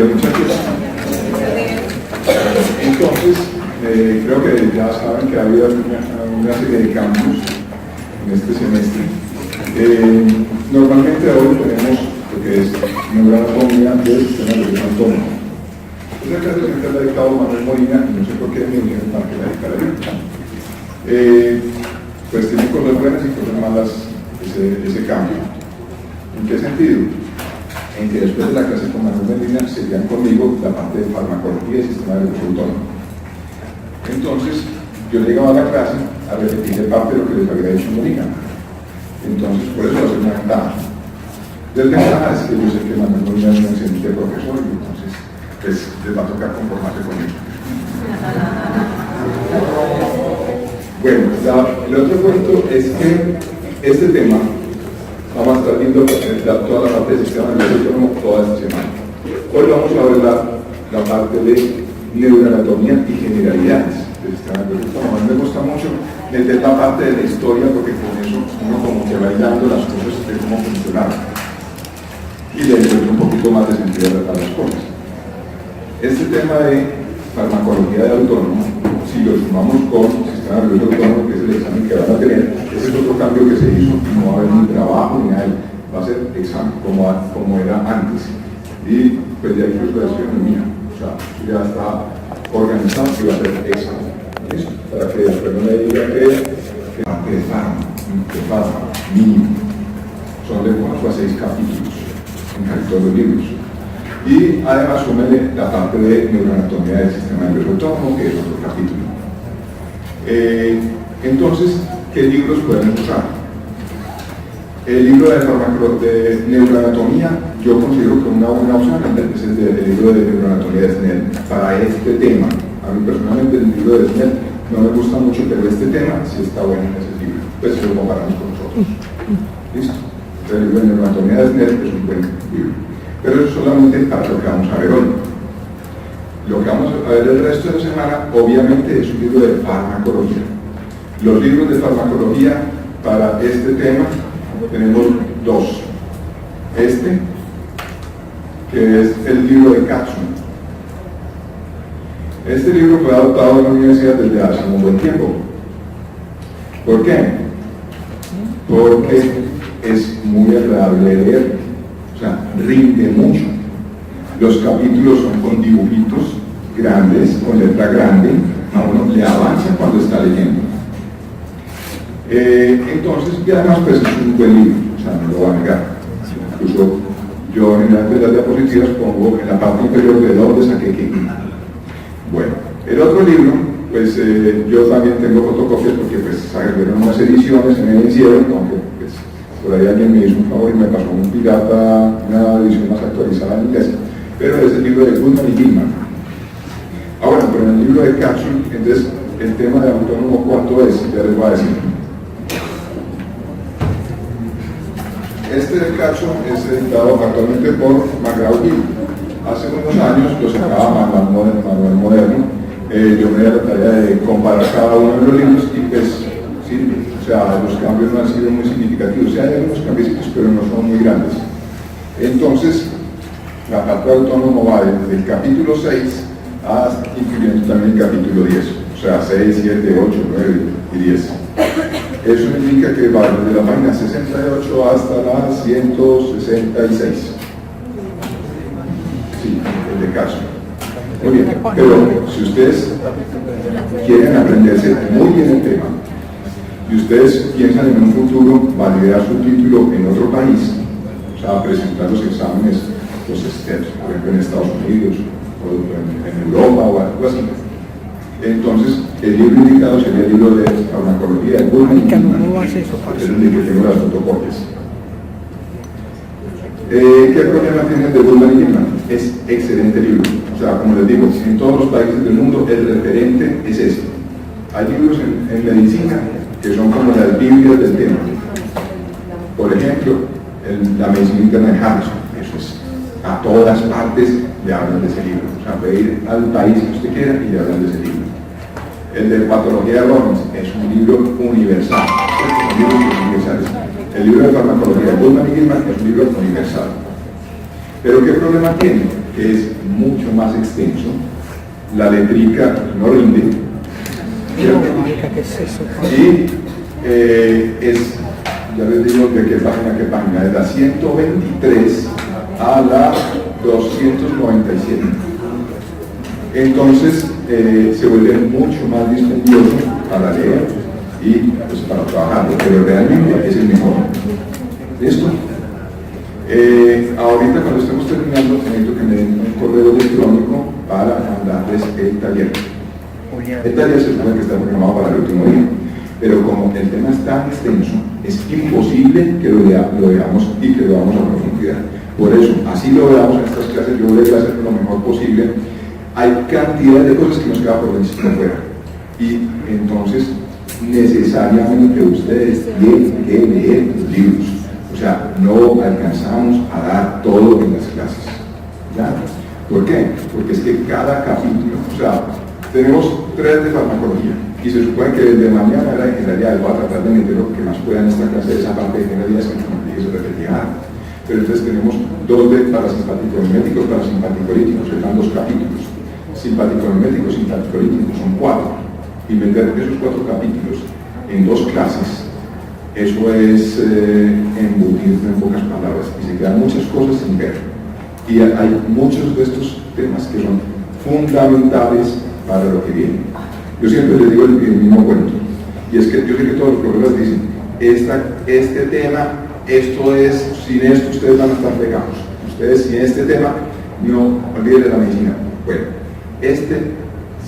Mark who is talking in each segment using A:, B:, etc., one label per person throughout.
A: Muchachos, entonces creo que ya saben que ha habido una serie de cambios en este semestre. Normalmente hoy tenemos lo que es neuroanatomía del sistema nervioso autónomo. Esa clase siempre la ha dictado Manuel Molina y no sé por qué me dijeron para que la dictara yo. Pues tiene cosas buenas y cosas malas ese cambio. ¿En qué sentido? En que después de la clase con Manuel Molina serían conmigo la parte de farmacología y sistema nervioso autónomo. Entonces, yo llegaba a la clase a repetir parte de lo que les había dicho Molina. Entonces, por eso va a ser una ventaja. Desventaja es que yo sé que Manuel Molina es un excelente profesor y entonces pues, les va a tocar conformarse con eso. Bueno, el otro punto es que este tema vamos a estar viendo toda la parte del sistema nervioso autónomo toda esta semana. Hoy vamos a ver la parte de neuroanatomía y generalidades del sistema nervioso autónomo. A mí me gusta mucho meter la parte de la historia porque con eso uno como que va hilando las cosas de cómo funcionan y le encuentra un poquito más de sentido a las cosas. Este tema de farmacología de autónomo, si lo sumamos con el sistema nervioso autónomo, que es el examen que van a tener, ese es otro cambio que se hizo, no va a haber ni trabajo ni nada, va a ser examen como era antes. Y pues de ahí pues la decisión es mía, o sea, ya está organizado y va a ser examen. ¿Listo? Para que después no me diga que parte de fármaco, mínimo, son de 4 a 6 capítulos en casi todos los libros. Y además súmele la parte de neuroanatomía del sistema nervioso autónomo, que es otro capítulo. Entonces, ¿qué libros podemos usar? El libro de neuroanatomía, yo considero que una buena opción es el libro de neuroanatomía de Snell para este tema. A mí personalmente el libro de Snell no me gusta mucho, pero este tema sí está bueno en ese libro. Pues si lo comparamos con nosotros. ¿Listo? El libro de neuroanatomía de Snell es un buen libro. Pero eso solamente para lo que vamos a ver hoy. Lo que vamos a ver el resto de la semana, obviamente, es un libro de farmacología. Los libros de farmacología para este tema tenemos dos. Este, que es el libro de Katzmann. Este libro fue adoptado en la universidad desde hace un buen tiempo. ¿Por qué? Porque es muy agradable de leer. O sea, rinde mucho. Los capítulos son con dibujitos grandes, con letra grande, a uno le avanza cuando está leyendo. Entonces, y además pues es un buen libro, o sea, no lo voy a negar. Incluso yo en las diapositivas pongo en la parte inferior de dónde saqué qué. Bueno, el otro libro, pues yo también tengo fotocopias porque pues salieron unas ediciones en el encierro, aunque pues por ahí alguien me hizo un favor y me pasó un pirata, una edición más actualizada en inglés, pero es el libro de Goodman y Gilman. Ahora, pero en el libro de Katzmann, entonces el tema de autónomo, ¿cuánto es? Ya les voy a decir. Este de Katzmann es editado actualmente por McGraw-Hill. Hace unos años lo sacaba Manuel Moderno. Yo me di la tarea de comparar cada uno de los libros y pues sí, o sea, los cambios no han sido muy significativos. O sea, hay algunos cambios, pero no son muy grandes. Entonces, la parte de autónomo va desde el capítulo 6 hasta incluyendo también el capítulo 10. O sea, 6, 7, 8, 9 y 10. Eso indica que va desde la página 68 hasta la 166. Sí, el de caso. Muy bien, pero si ustedes quieren aprenderse muy bien el tema y ustedes piensan en un futuro validar su título en otro país, o sea, presentar los exámenes, los STEPS, por ejemplo en Estados Unidos o en Europa o algo así, entonces el libro indicado sería el libro de farmacología de Goodman y Gilman, es el que tengo las fotocopias. ¿Qué problema tiene el de Goodman y Gilman? Es excelente libro. O sea, como les digo, en todos los países del mundo el referente es este. Hay libros en medicina que son como las Biblias del tema. Por ejemplo, la medicina interna de Harrison. Eso es, a todas partes le hablan de ese libro. O sea, puede ir al país que usted quiera y le hablan de ese libro. El de patología de Robbins es un libro universal. El libro de farmacología de Goodman y Gilman es un libro universal. Pero ¿qué problema tiene? Que que es mucho más extenso, la letrica no rinde, ¿cierto? Y ya les digo de qué página a qué página, de la 123 a la 297. Entonces se vuelve mucho más dispendioso para leer y pues, para trabajar, pero realmente es el mejor. ¿Listo? Ahorita cuando estemos terminando, necesito que me den un correo electrónico para mandarles el taller. El taller se supone que está programado para el último día, pero como el tema es tan extenso, es imposible que lo veamos y que lo veamos a profundidad. Por eso, así lo veamos en estas clases, yo voy a hacer lo mejor posible. Hay cantidad de cosas que nos quedan por fuera. Y entonces, necesariamente ustedes tienen que leer los libros. O sea, no alcanzamos a dar todo en las clases. ¿Ya? ¿Por qué? Porque es que cada capítulo, o sea, tenemos 3 de farmacología. Y se supone que desde mañana en realidad les voy a tratar de meter lo que más pueda en esta clase de esa parte de generalidad que no me se repetía. Pero entonces tenemos 2 de parasimpático-miméticos, parasimpático-líticos, que dan 2 capítulos. Simpático-miméticos, simpático-líticos, son 4. Y meter esos 4 capítulos en 2 clases, eso es embutir en pocas palabras. Y se quedan muchas cosas sin ver. Y hay muchos de estos temas que son fundamentales para lo que viene. Yo siempre les digo el mismo cuento. Y es que yo sé que todos los profesores dicen, este tema, esto es, sin esto ustedes van a estar pegados. Ustedes sin este tema, no olviden de la medicina. Bueno,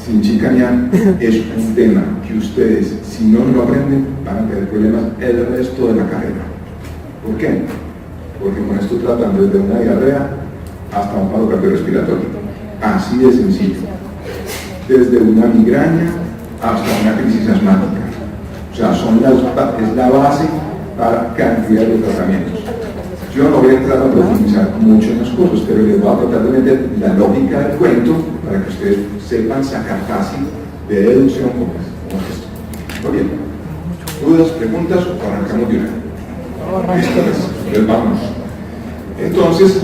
A: sin chicanear, es un tema que ustedes, si no lo aprenden, van a tener problemas el resto de la carrera. ¿Por qué? Porque con esto tratan desde una diarrea hasta un paro cardiorrespiratorio. Así de sencillo. Desde una migraña hasta una crisis asmática. O sea, es la base para cantidad de tratamientos. Yo no voy a entrar a profundizar mucho en las cosas, pero les voy a tratar de meter la lógica del cuento para que ustedes sepan sacar fácil de deducción como esto. Muy bien. ¿Dudas, preguntas o arrancamos de una? Listo, pues vamos. Entonces,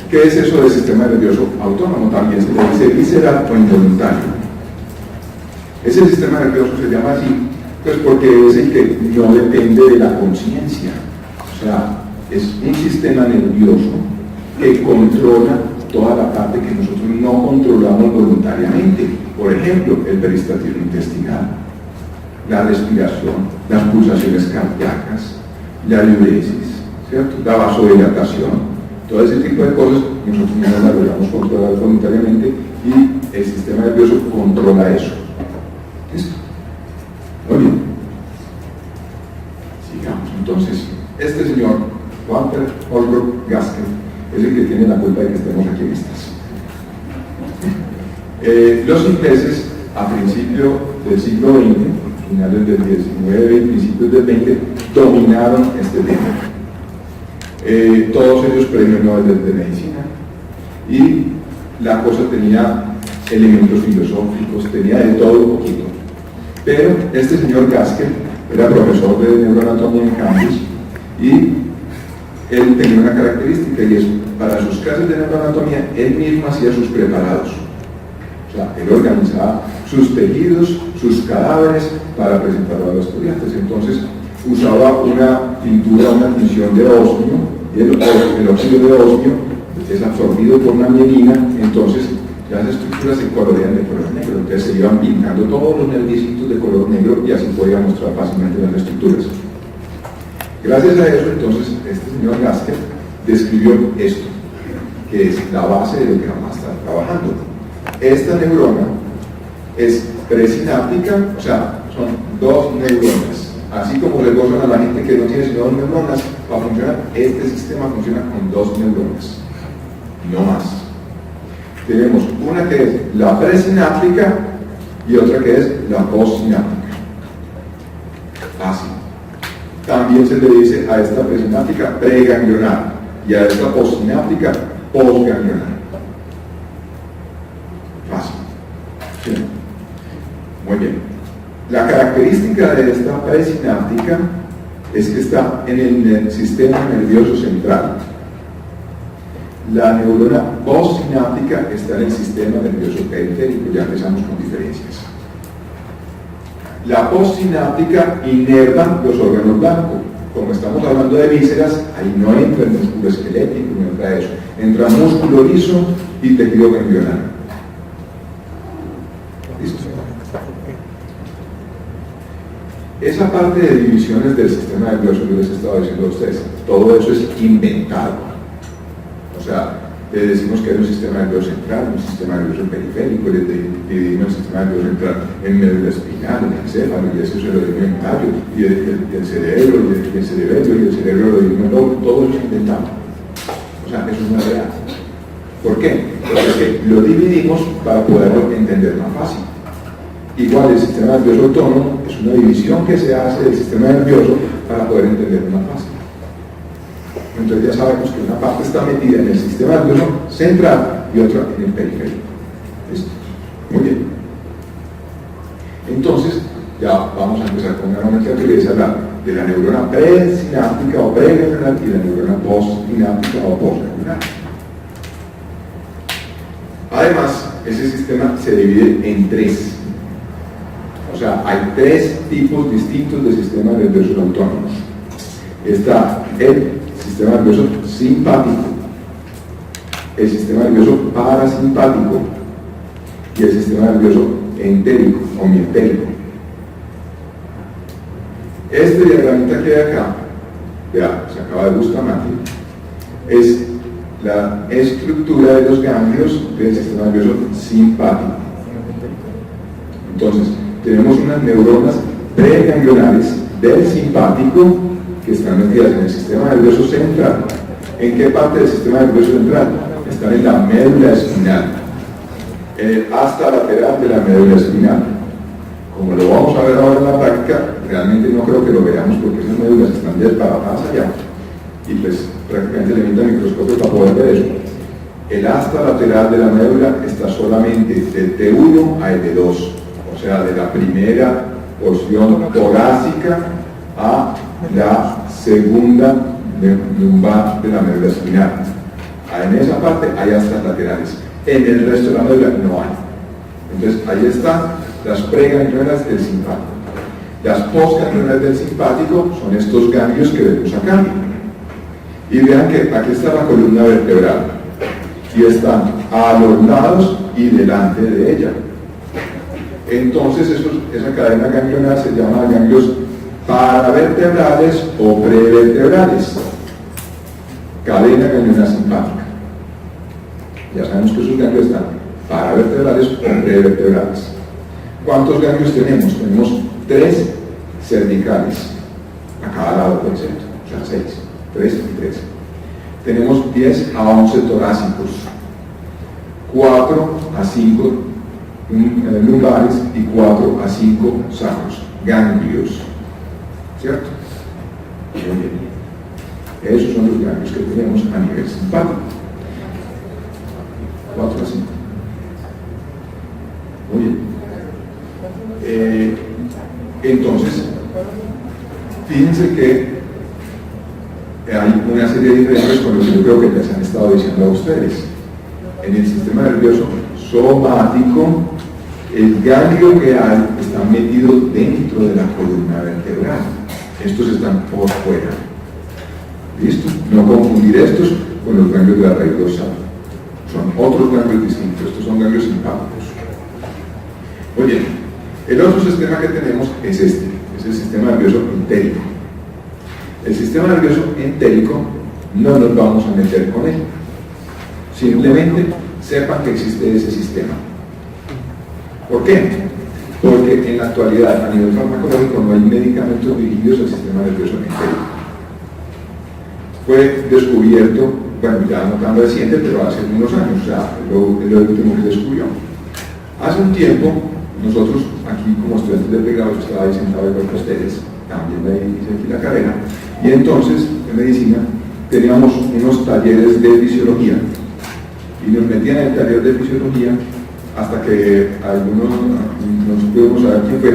A: ¿qué es eso del sistema nervioso autónomo? También se le dice visceral o involuntario. Ese sistema nervioso se llama así, pues porque es el que no depende de la conciencia. O sea, es un sistema nervioso que controla toda la parte que nosotros no controlamos voluntariamente. Por ejemplo, el peristaltismo intestinal, la respiración, las pulsaciones cardíacas, la diuresis, ¿cierto? La vasodilatación, todo ese tipo de cosas nosotros no las logramos controlar voluntariamente y el sistema nervioso controla eso. ¿Listo? Muy bien. Sigamos. Entonces, este señor Walter Holbrook Gaskell es el que tiene la culpa de que estemos aquí en estas. Los ingleses a principios del siglo XX, finales del XIX y principios del XX, dominaron este tema. Todos ellos premios Nobel de medicina, y la cosa tenía elementos filosóficos, tenía de todo un poquito. Pero este señor Gaskell era profesor de neuroanatomía en Cambridge y él tenía una característica, y es, para sus clases de neuroanatomía, él mismo hacía sus preparados. O sea, él organizaba sus tejidos, sus cadáveres para presentarlo a los estudiantes. Entonces, usaba una pintura, una tinción de osmio, y el óxido de osmio es absorbido por una mielina, entonces las estructuras se colorean de color negro. Entonces se iban pintando todos los nerviositos de color negro y así podía mostrar fácilmente las estructuras. Gracias a eso, entonces, este señor Gaskell describió esto, que es la base de lo que vamos a estar trabajando. Esta neurona es presináptica, o sea, son 2 neuronas. Así como le gozan a la gente que no tiene sino 2 neuronas, para funcionar, este sistema funciona con 2 neuronas, no más. Tenemos una que es la presináptica y otra que es la postsináptica. Así. También se le dice a esta presináptica preganglionar y a esta postsináptica postganglionar. Fácil. ¿Sí? Muy bien. La característica de esta presináptica es que está en el sistema nervioso central. La neurona postsináptica está en el sistema nervioso periférico, ya empezamos con diferencias. La postsináptica inerva los órganos blancos. Como estamos hablando de vísceras, ahí no entra el músculo esquelético, no entra eso. Entra músculo liso y tejido ganglionar. ¿Listo? Esa parte de divisiones del sistema nervioso que les he estado diciendo a ustedes, todo eso es inventado. O sea, le decimos que hay un sistema nervioso central, un sistema nervioso periférico, le dividimos el sistema nervioso central en médula espinal, en encéfalo, y eso se lo dividimos en tallo, y el cerebro, y el cerebelo, y el cerebro lo dividimos en lóbulo, todo eso es inventado. O sea, eso no es real. ¿Por qué? Porque lo dividimos para poderlo entender más fácil. Igual el sistema nervioso autónomo es una división que se hace del sistema nervioso para poder entenderlo más fácil. Entonces ya sabemos que una parte está metida en el sistema nervioso central y otra en el periférico. ¿Listo? Muy bien. Entonces, ya vamos a empezar con una nomenclatura que les habla de la neurona presináptica o preganglionar y la neurona postsináptica o postganglionar. Además, ese sistema se divide en tres. O sea, hay tres tipos distintos de sistemas nerviosos autónomos. Está el sistema nervioso simpático, el sistema nervioso parasimpático y el sistema nervioso entérico o mientérico. Este diagramita que hay acá, vea, se acaba de Bustamante, es la estructura de los ganglios del sistema nervioso simpático. Entonces, tenemos unas neuronas preganglionares del simpático que están metidas en el sistema nervioso central. ¿En qué parte del sistema nervioso central? Están en la médula espinal, en el asta lateral de la médula espinal. Como lo vamos a ver ahora en la práctica, realmente no creo que lo veamos porque esas médulas están desbaratadas allá y pues prácticamente le necesitan microscopio para poder ver eso. El asta lateral de la médula está solamente del T1 a L2, o sea, de la primera porción torácica a la segunda lumbar de la médula espinal. En esa parte hay astas laterales, en el resto de la médula no hay. Entonces ahí están las preganglionas del simpático. Las postganglionas del simpático son estos ganglios que vemos acá. Y vean que aquí está la columna vertebral y están a los lados y delante de ella. Entonces esa cadena ganglionar se llama ganglios paravertebrales o prevertebrales. Cadena ganglionar simpática. Ya sabemos que esos ganglios están paravertebrales o prevertebrales. ¿Cuántos ganglios tenemos? Tenemos 3 cervicales a cada lado del centro, o sea 6, 3 y 3. Tenemos 10 a 11 torácicos, 4 a 5 lumbares y 4 a 5 sacros, ganglios, ¿cierto? Muy bien. Esos son los ganglios que tenemos a nivel simpático. 4 a 5. Muy bien. Entonces, fíjense que hay una serie de diferencias con lo que yo creo que les han estado diciendo a ustedes. En el sistema nervioso somático, el ganglio que hay está metido dentro de la columna vertebral. Estos están por fuera. ¿Listo? No confundir estos con los ganglios de la raíz dorsal. Son otros ganglios distintos. Estos son ganglios simpáticos. Oye, el otro sistema que tenemos es este, es el sistema nervioso entérico. El sistema nervioso entérico no nos vamos a meter con él. Simplemente sepan que existe ese sistema. ¿Por qué? Porque en la actualidad, a nivel farmacológico, no hay medicamentos dirigidos al sistema nervioso entérico. Fue descubierto, bueno, ya no tan reciente, pero hace unos años, o sea, es lo último que descubrió. Hace un tiempo, nosotros aquí como estudiantes de pregrado, yo estaba ahí sentado con ustedes, también ahí hice aquí la carrera, y entonces en medicina teníamos unos talleres de fisiología y nos metían en el taller de fisiología hasta que algunos nos pudimos saber quién fue,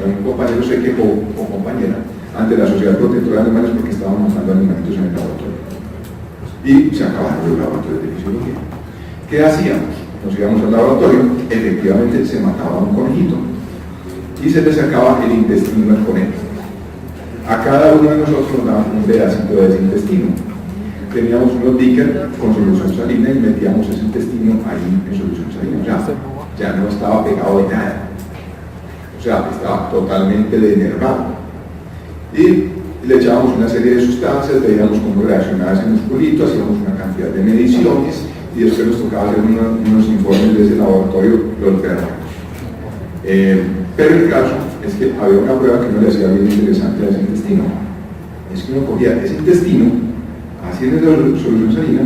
A: un compañero se quejó o compañera ante la Sociedad Protectora de Animales porque estaban matando animalitos en el laboratorio. y se acabaron los laboratorios de fisiología. ¿Qué hacíamos? Nos íbamos al laboratorio, efectivamente se mataba un conejito y se le sacaba el intestino al conejo. A cada uno de nosotros nos daban un pedacito de ese intestino. Teníamos unos beakers con solución salina y metíamos ese intestino ahí en solución salina. Ya no estaba pegado de nada. O sea, estaba totalmente denervado. Y le echábamos una serie de sustancias, veíamos cómo reaccionaba ese musculito, hacíamos una cantidad de mediciones y después nos tocaba hacer unos informes de ese laboratorio, los verdaderos. Pero el caso es que había una prueba que no le hacía bien interesante a ese intestino. Es que uno cogía ese intestino, así en la solución salina,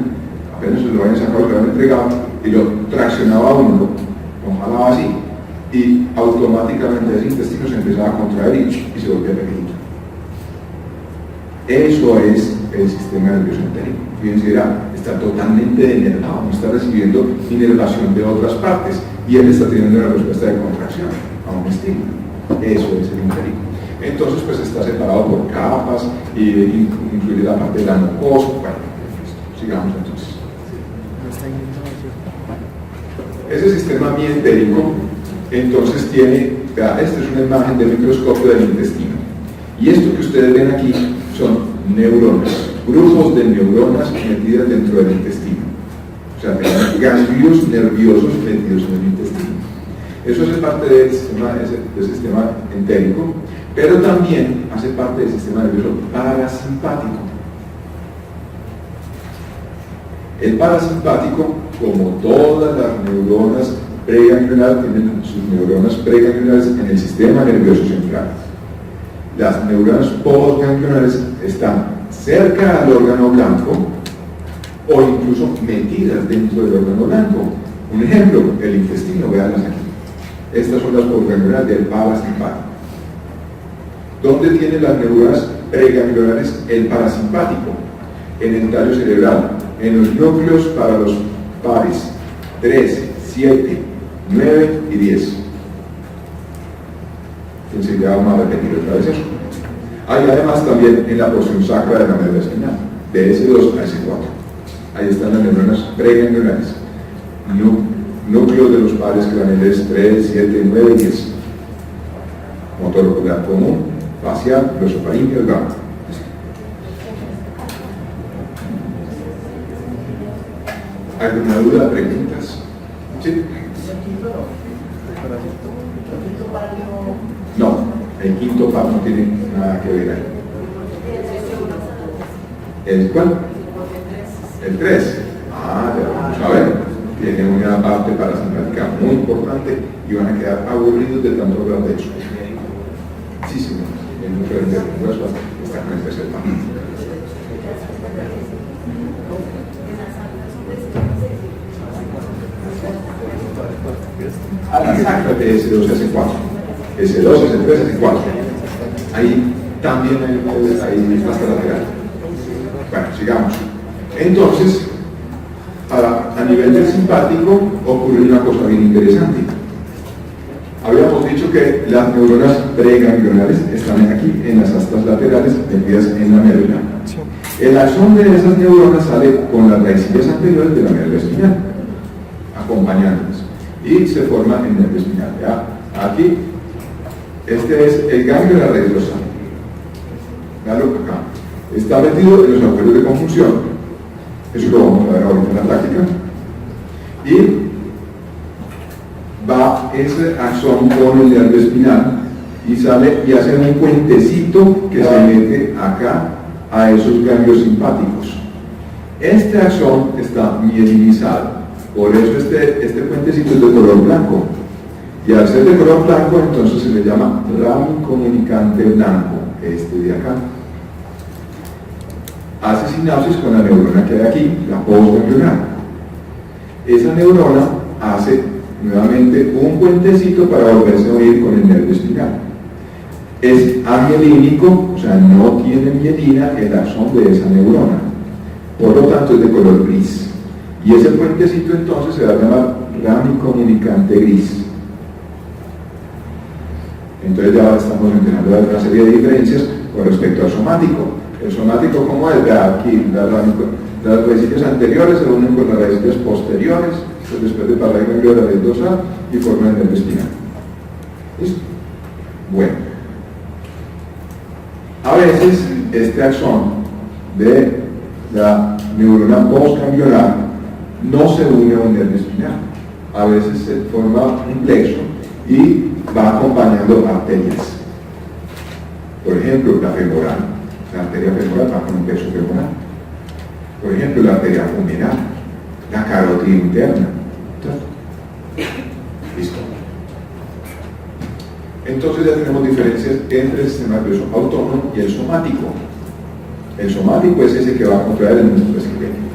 A: apenas se lo habían sacado, lo habían entregado, y lo traccionaba a uno, lo jalaba así, y automáticamente ese intestino se empezaba a contraer y se volvía pequeñito. Eso es el sistema nervioso entérico. Fíjense, está totalmente denervado, no está recibiendo inervación de otras partes, y él está teniendo una respuesta de contracción a un estímulo. Eso es el entérico. Entonces, pues está separado por capas, y incluye la parte de la mucosa. Bueno, sigamos entonces. Ese sistema mientérico, entonces tiene, esta es una imagen de microscopio del intestino. Y esto que ustedes ven aquí son neuronas, grupos de neuronas metidas dentro del intestino. O sea, tenemos ganglios nerviosos metidos en el intestino. Eso hace parte del sistema entérico, pero también hace parte del sistema nervioso parasimpático. El parasimpático, como todas las neuronas preganglionares, tienen sus neuronas preganglionares en el sistema nervioso central. Las neuronas postganglionares están cerca al órgano blanco o incluso metidas dentro del órgano blanco. Un ejemplo, el intestino, veanlas aquí. Estas son las postganglionares del parasimpático. ¿Dónde tienen las neuronas preganglionares el parasimpático? En el tallo cerebral, en los núcleos para los pares 3, 7, 9 y 10. Entonces ya vamos a repetir otra vez eso. Hay además también en la porción sacra de la médula espinal, de S2 a S4. Ahí están las neuronas preganglionares. Núcleos de los pares craneales 3, 7, 9 y 10. Motor ocular común, facial, glosofaríngeo y gama. ¿Alguna duda? ¿Preguntas? ¿Sí? No, el quinto par no tiene nada que ver ahí. ¿El cuál? El 3. Ah, ya vamos a ver. Tiene una parte parasimpática muy importante y van a quedar aburridos de tanto hablar de eso. Sí, sí, el núcleo de nervios está con el tercer par. A la sacra de S2 a S4. S2, S3, S4. Ahí también hay pasta lateral. Bueno, sigamos. Entonces, a nivel del simpático ocurre una cosa bien interesante. Habíamos dicho que las neuronas preganglionares están aquí en las astas laterales metidas en la médula. El axón de esas neuronas sale con las raicillas anteriores de la médula espinal, acompañándolas, y se forma en el nervio espinal. ¿Ya? Aquí, este es el ganglio de la red dorsal. Veanlo acá. Está metido en los agujeros de conjunción. Eso lo vamos a ver ahorita en la práctica. Y va ese axón con el nervio espinal y sale y hace un puentecito que se mete acá a esos ganglios simpáticos. Este axón está mielinizado, por eso este puentecito es de color blanco. Y al ser de color blanco, entonces se le llama ramo comunicante blanco, este de acá. Hace sinapsis con la neurona que hay aquí, la postganglionar. Esa neurona hace nuevamente un puentecito para volverse a unir con el nervio espinal. Es amielínico, o sea, no tiene mielina el axón de esa neurona. Por lo tanto, es de color gris. Y ese puentecito entonces se va a llamar ramo comunicante gris. Entonces ya estamos entendiendo una serie de diferencias con respecto al somático. El somático, ¿cómo es? Aquí, las raíces anteriores se unen con las raíces posteriores, pues después de pasar el ganglio de la raíz dorsal y forman el nervio espinal. ¿Listo? Bueno. A veces este axón de la neurona postganglionar no se une a un nervio espinal. A veces se forma un plexo y va acompañando arterias. Por ejemplo, la femoral. La arteria femoral va con un plexo femoral. Por ejemplo, la arteria pulmonar, la carótida interna. Listo. Entonces ya tenemos diferencias entre el sistema nervioso autónomo y el somático. El somático es ese que va a controlar el músculo esquelético.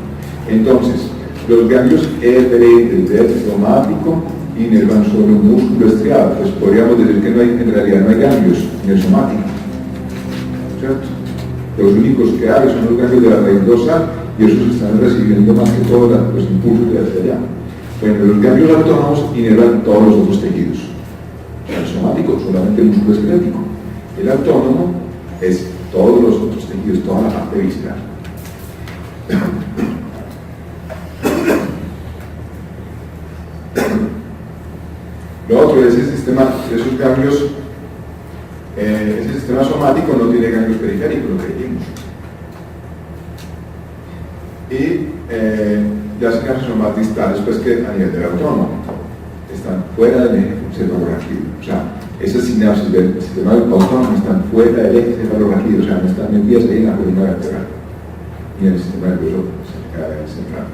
A: Entonces, los ganglios eferentes del somático inervan solo un músculo estriado. Pues podríamos decir que en realidad no hay ganglios en el somático. ¿Cierto? Los únicos que hay son los ganglios de la raíz dorsal y esos están recibiendo más que todos los impulsos de hacia allá. Bueno, los ganglios autónomos inervan todos los otros tejidos. O sea, el somático solamente el músculo esquelético. El autónomo es todos los otros tejidos, toda la parte visceral. Lo otro es el sistema de esos ganglios. Ese sistema somático no tiene ganglios periféricos, lo que dijimos. Y ya se ganglios son más distales, pues que a nivel del autónomo están fuera del eje cefalorraquídeo. O sea, esas sinapsis del sistema autónomo están fuera del eje cefalorraquídeo, o sea, no están metidas ahí en la columna vertebral ni en el sistema nervioso central.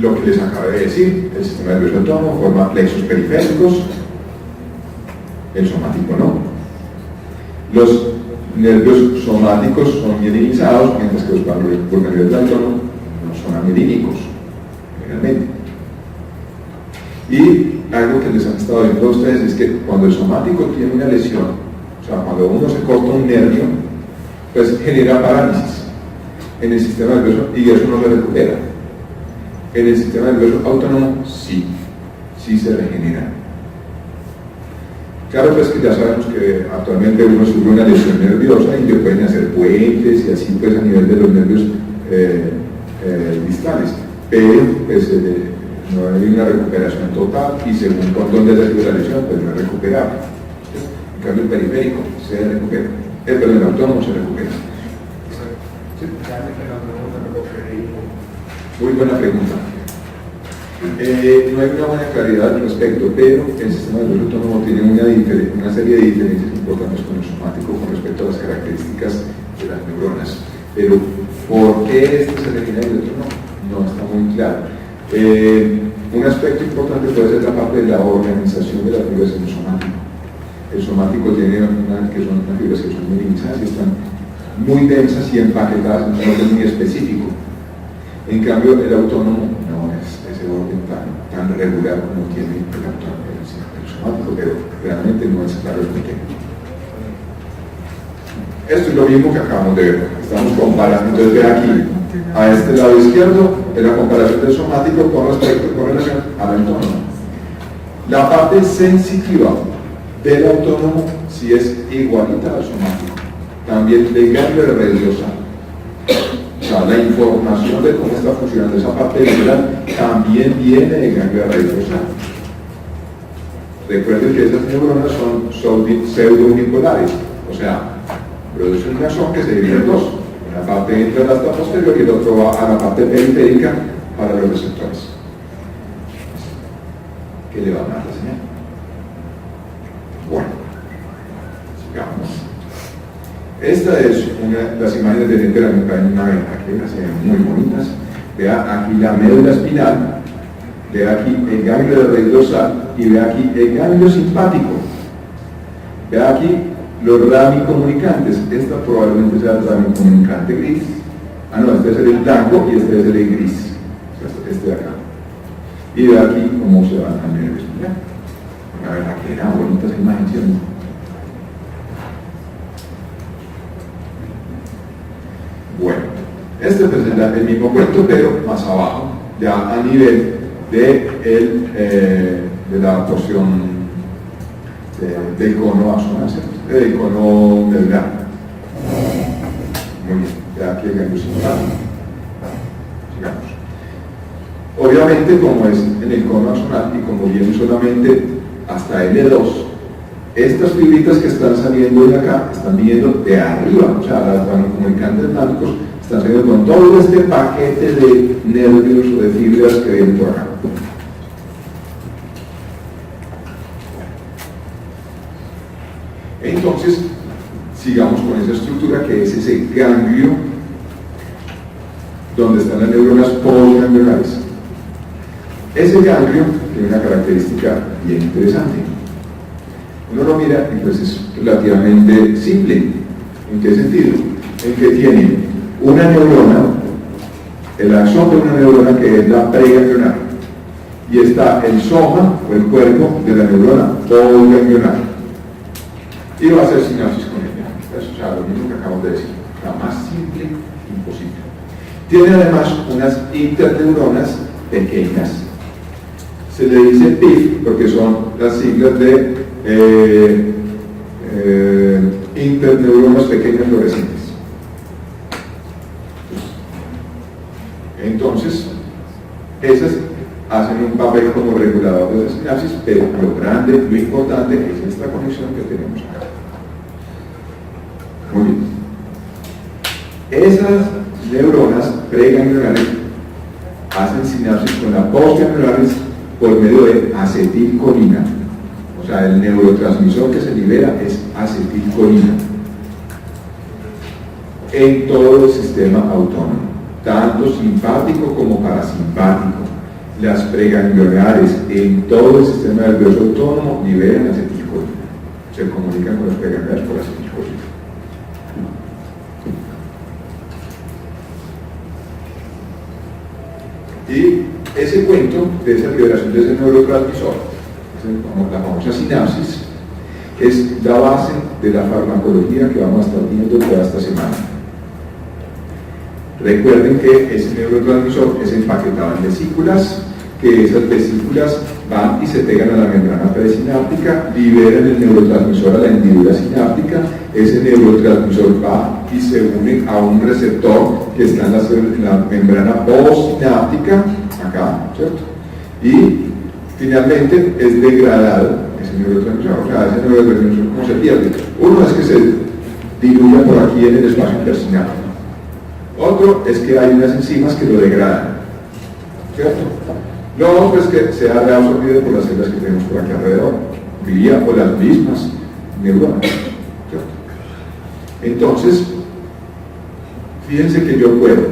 A: Lo que les acabé de decir, el sistema nervioso autónomo forma plexos periféricos, el somático no. Los nervios somáticos son mielinizados, mientras que los ganglios del autónomo no son amielínicos, generalmente. Y algo que les han estado diciendo a ustedes es que cuando el somático tiene una lesión, o sea, cuando uno se corta un nervio, pues genera parálisis en el sistema nervioso y eso no se recupera. En el sistema nervioso autónomo sí se regenera. Claro, pues que ya sabemos que actualmente uno sufre una lesión nerviosa y que pueden hacer puentes y así pues a nivel de los nervios distales, pero pues no hay una recuperación total y según por dónde haya sido la lesión, pues no es recuperable. En cambio el periférico se recupera, pero el autónomo se recupera. ¿Sí? Muy buena pregunta. No hay una buena claridad al respecto, pero el sistema nervioso autónomo tiene una serie de diferencias importantes con el somático con respecto a las características de las neuronas. Pero ¿por qué este se regenera y el otro no? No está muy claro. Un aspecto importante puede ser la parte de la organización de las fibras en el somático. El somático tiene unas fibras que son muy limitadas y están muy densas y empaquetadas en un orden muy específico. En cambio, el autónomo no es ese orden tan regular como tiene el somático, pero realmente no es claro el porqué. Esto es lo mismo que acabamos de ver. Estamos comparando, entonces ve aquí, a este lado izquierdo, es la comparación del somático con relación al autónomo. La parte sensitiva del autónomo sí es igualita al somático. También el ganglio de raíz dorsal. O sea, la información de cómo está funcionando esa parte visceral también viene del ganglio de raíz dorsal. Recuerden que esas neuronas son pseudo-unipolares, o sea, producen un axón que se divide en dos. Una parte entra a la asta posterior y el otro va a la parte periférica para los receptores. ¿Qué le va a dar la señal? Bueno, sigamos. Esta es las imágenes de dentro de la una vena, aquí las ven muy bonitas. Vea aquí la médula espinal, vea aquí el ganglio de raíz dorsal y vea aquí el ganglio simpático. Vea aquí los ramicomunicantes. Esta probablemente sea el ramicomunicante gris. Ah, no, este es el blanco y este es el gris. Este de acá. Y vea aquí cómo se va a cambiar el espinal. A ver, aquí eran bonitas imágenes, ¿no? Bueno, este es el mismo cuento, pero más abajo, ya a nivel de la porción del cono axonal, del cono medular. Ya aquí el ganglio simpático. Sigamos. Obviamente, como es en el cono axonal y como viene solamente hasta L2, estas fibritas que están saliendo de acá están viniendo de arriba, o sea, las comunicantes nálicos están saliendo con todo este paquete de nervios o de fibras que vienen por acá. Entonces, sigamos con esa estructura que es ese ganglio donde están las neuronas postganglionales. Ese ganglio tiene una característica bien interesante. Uno lo mira y pues es relativamente simple. ¿En qué sentido? En que tiene una neurona, el axón de una neurona que es la preganglionar, y está el soma o el cuerpo de la neurona postganglionar. Y va a hacer sinapsis con ella. Eso, o sea, lo mismo que acabamos de decir. La más simple imposible. Tiene además unas interneuronas pequeñas. Se le dice PIF porque son las siglas de interneuronas pequeñas fluorescentes. Entonces, esas hacen un papel como regulador de la sinapsis, pero lo grande, lo importante es esta conexión que tenemos acá. Muy bien. Esas neuronas preganglionales hacen sinapsis con las postganglionales por medio de acetilcolina. O sea, el neurotransmisor que se libera es acetilcolina en todo el sistema autónomo, tanto simpático como parasimpático. Las preganglionales en todo el sistema nervioso autónomo liberan acetilcolina, se comunican con las preganglionales por acetilcolina. Y ese cuento de esa liberación de ese neurotransmisor, la famosa sinapsis, es la base de la farmacología que vamos a estar viendo toda esta semana. Recuerden que ese neurotransmisor es empaquetado en vesículas, que esas vesículas van y se pegan a la membrana presináptica, liberan el neurotransmisor a la hendidura sináptica, ese neurotransmisor va y se une a un receptor que está en la membrana postsináptica, acá, ¿cierto? Y finalmente es degradado ese neurotransmisor, o sea, ese neurotransmisor, ¿cómo se pierde? Uno es que se diluya por aquí en el espacio intersináptico. Otro es que hay unas enzimas que lo degradan, ¿cierto? Lo otro es que sea reabsorbido por las células que tenemos por aquí alrededor, vía por las mismas neuronas, ¿cierto? Entonces, fíjense que yo puedo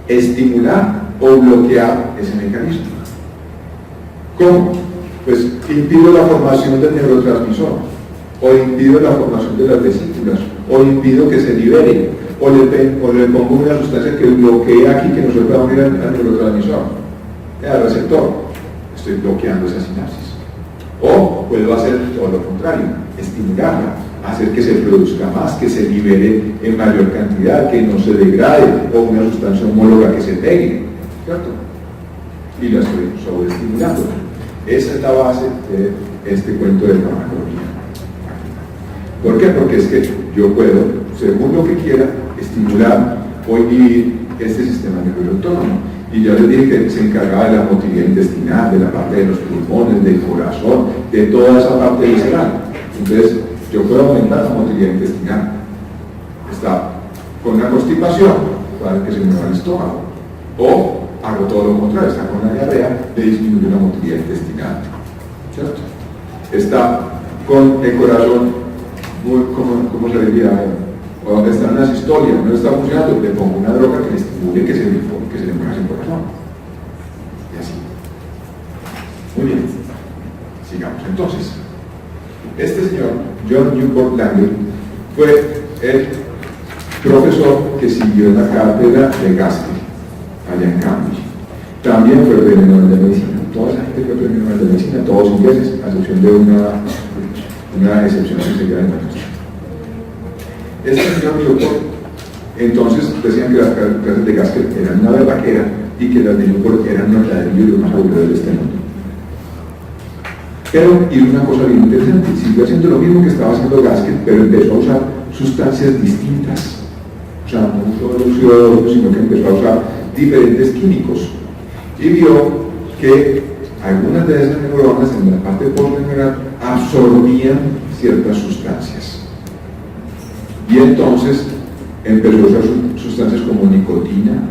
A: estimular o bloquear ese mecanismo. ¿Cómo? Pues impido la formación del neurotransmisor, o impido la formación de las vesículas, o impido que se libere, o le pongo una sustancia que bloquee aquí, que no se pueda unir al neurotransmisor, al receptor. Estoy bloqueando esa sinapsis. O puedo hacer todo lo contrario, estimularla, hacer que se produzca más, que se libere en mayor cantidad, que no se degrade, o una sustancia homóloga que se pegue, ¿cierto? Y la estoy sobreestimulando. Esa es la base de este cuento de farmacología. ¿Por qué? Porque es que yo puedo, según lo que quiera, estimular o inhibir este sistema nervioso autónomo. Y ya les dije que se encargaba de la motilidad intestinal, de la parte de los pulmones, del corazón, de toda esa parte visceral. Entonces, yo puedo aumentar la motilidad intestinal. Está con una constipación, para que se me va el estómago. O hago todo lo contrario, está con una diarrea, le disminuyo la motilidad intestinal. ¿Cierto? Está con el corazón, ¿cómo se diría? O está en una sistolia, no está funcionando, le pongo una droga que le estimule, que se le mueva el corazón. Y así. Muy bien. Sigamos. Entonces, este señor, John Newport Langley, fue el profesor que siguió la cátedra de Gaskell, allá en Cambridge. También fue premio Nobel de Medicina. Toda esa gente fue premio Nobel de Medicina, todos ingleses, a excepción de una excepción que se queda en la nuestra. Este señor Newport, entonces decían que las clases de Gaskell eran una berraquera y que las de Newport eran unos ladrillos lo más aburrido de este mundo. Pero hizo una cosa bien interesante, siguió haciendo lo mismo que estaba haciendo Gaskell, pero empezó a usar sustancias distintas O sea, no usó el óxido, sino que empezó a usar diferentes químicos. Y vio que algunas de esas neuronas en la parte postganglionar absorbían ciertas sustancias. Y entonces empezó a usar sustancias como nicotina,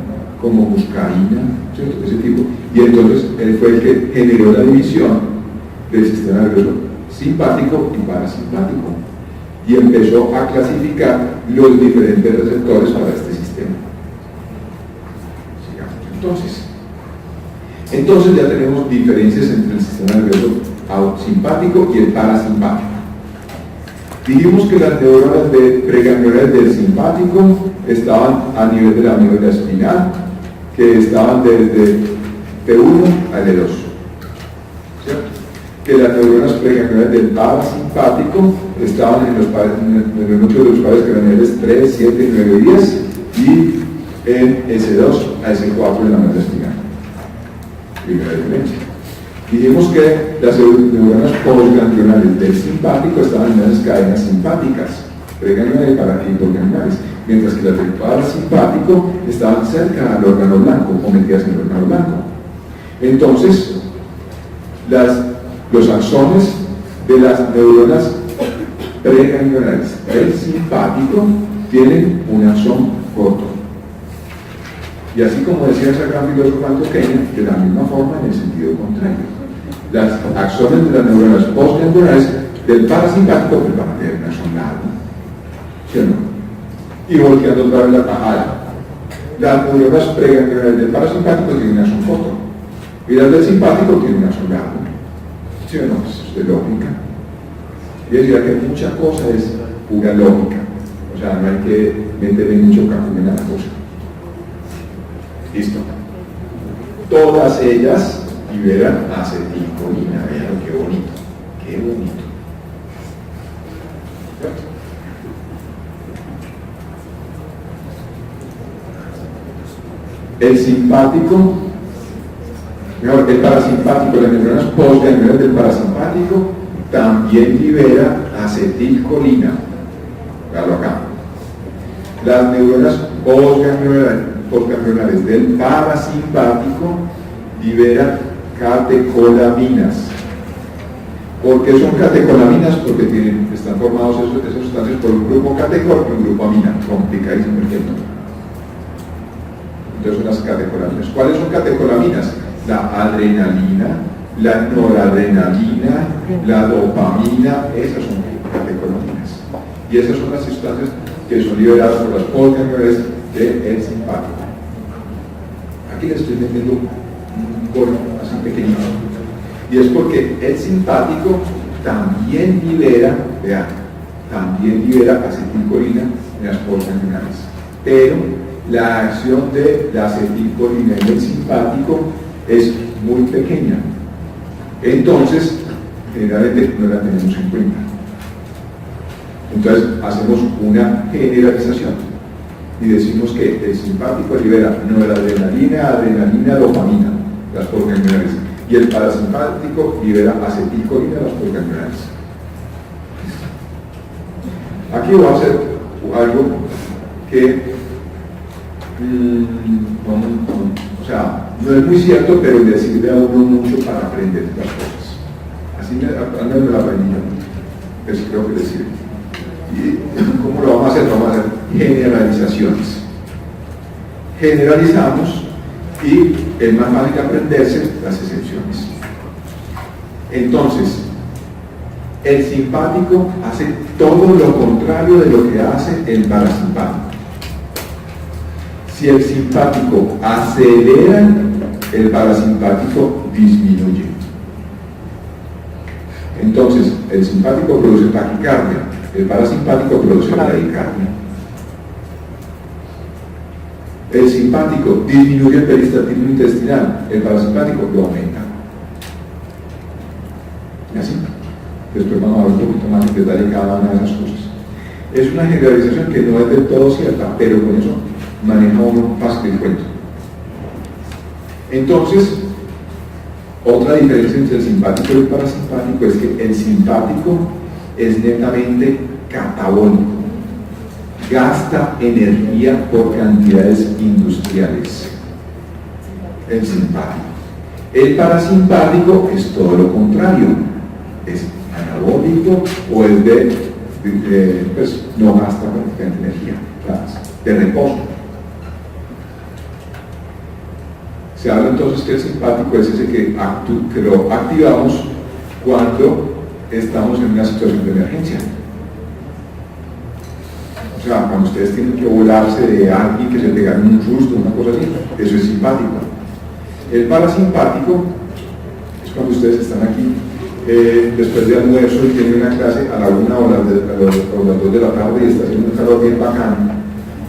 A: como muscarina, ¿cierto? Ese tipo. Y entonces él fue el que generó la división del sistema nervioso simpático y parasimpático. Y empezó a clasificar los diferentes receptores para este sistema. Sigamos. Entonces ya tenemos diferencias entre el sistema nervioso simpático y el parasimpático. Dijimos que las neuronas preganglionales del simpático estaban a nivel de la médula espinal, que estaban desde P1 a L2. ¿Cierto? Que las neuronas preganglionales del parasimpático estaban en el núcleo de los pares que eran niveles 3, 7, 9 y 10, y en S2 a S4 de la médula espinal. Primera diferencia. Dijimos que las neuronas postganglionales del simpático estaban en las cadenas simpáticas, preganglionales y postganglionales, mientras que las del parasimpático estaban cerca al órgano blanco o metidas en el órgano blanco. Entonces, los axones de las neuronas preganglionales del simpático tienen un axón corto. Y así como decía esa gran filósofa antioqueña, de la misma forma en el sentido contrario. Las axones de las neuronas postganglionales del parasimpático pues van a tener un axón largo, ¿sí o no? Y volteando otra vez la tajada. Las neuronas preganglionales del parasimpático tienen un axón corto, y las del simpático tienen un axón largo, ¿sí o no? Eso es de lógica. Y decía que mucha cosa es pura lógica, o sea, no hay que meterle mucho café en la cosa. Listo. Todas ellas liberan acetilcolina. Vean qué bonito, qué bonito. El simpático, mejor, el parasimpático, las neuronas postganglionales del parasimpático también libera acetilcolina. Claro, acá. Las neuronas postganglionales del parasimpático liberan catecolaminas. ¿Por qué son catecolaminas? Porque están formados esas sustancias por un grupo catecol y un grupo amina, complicadísimo el ejemplo. Entonces son las catecolaminas. ¿Cuáles son catecolaminas? La adrenalina, la noradrenalina, la dopamina, esas son catecolaminas. Y esas son las sustancias que son liberadas por las postganglionales del simpático. Aquí les estoy metiendo un gol así pequeñito. Y es porque el simpático también libera, vean, también libera acetilcolina en las postganglionales. Pero la acción de la acetilcolina en el simpático es muy pequeña. Entonces, generalmente no la tenemos en cuenta. Entonces, hacemos una generalización y decimos que el simpático libera noradrenalina, adrenalina, dopamina, las postganglionales, y el parasimpático libera acetilcolina, las postganglionales. Aquí voy a hacer algo que o sea, no es muy cierto, pero le sirve a uno mucho para aprender las cosas. Así me lo aprendí yo, pero creo que le sirve. ¿Y cómo lo vamos a hacer? Vamos a hacer generalizaciones. Generalizamos y es más fácil aprenderse las excepciones. Entonces, el simpático hace todo lo contrario de lo que hace el parasimpático. Si el simpático acelera, el parasimpático disminuye. Entonces, el simpático produce taquicardia, el parasimpático produce bradicardia. El simpático disminuye el peristaltismo intestinal, el parasimpático lo aumenta. Y así. Después vamos a ver un poquito más en detalle cada una de esas cosas. Es una generalización que no es del todo cierta, pero con eso maneja uno fácil el cuento. Entonces, otra diferencia entre el simpático y el parasimpático es que el simpático es netamente catabólico. gasta energía por cantidades industriales. El simpático. El parasimpático es todo lo contrario, es anabólico o es pues no gasta prácticamente energía, de reposo. Se habla entonces que el simpático es ese que lo activamos cuando estamos en una situación de emergencia. O sea, cuando ustedes tienen que volarse de alguien, que se pegaron un susto, una cosa así, eso es simpático. El parasimpático es cuando ustedes están aquí después de almuerzo y tienen una clase a la 1 o a las 2 de la tarde y está haciendo un calor bien bacano,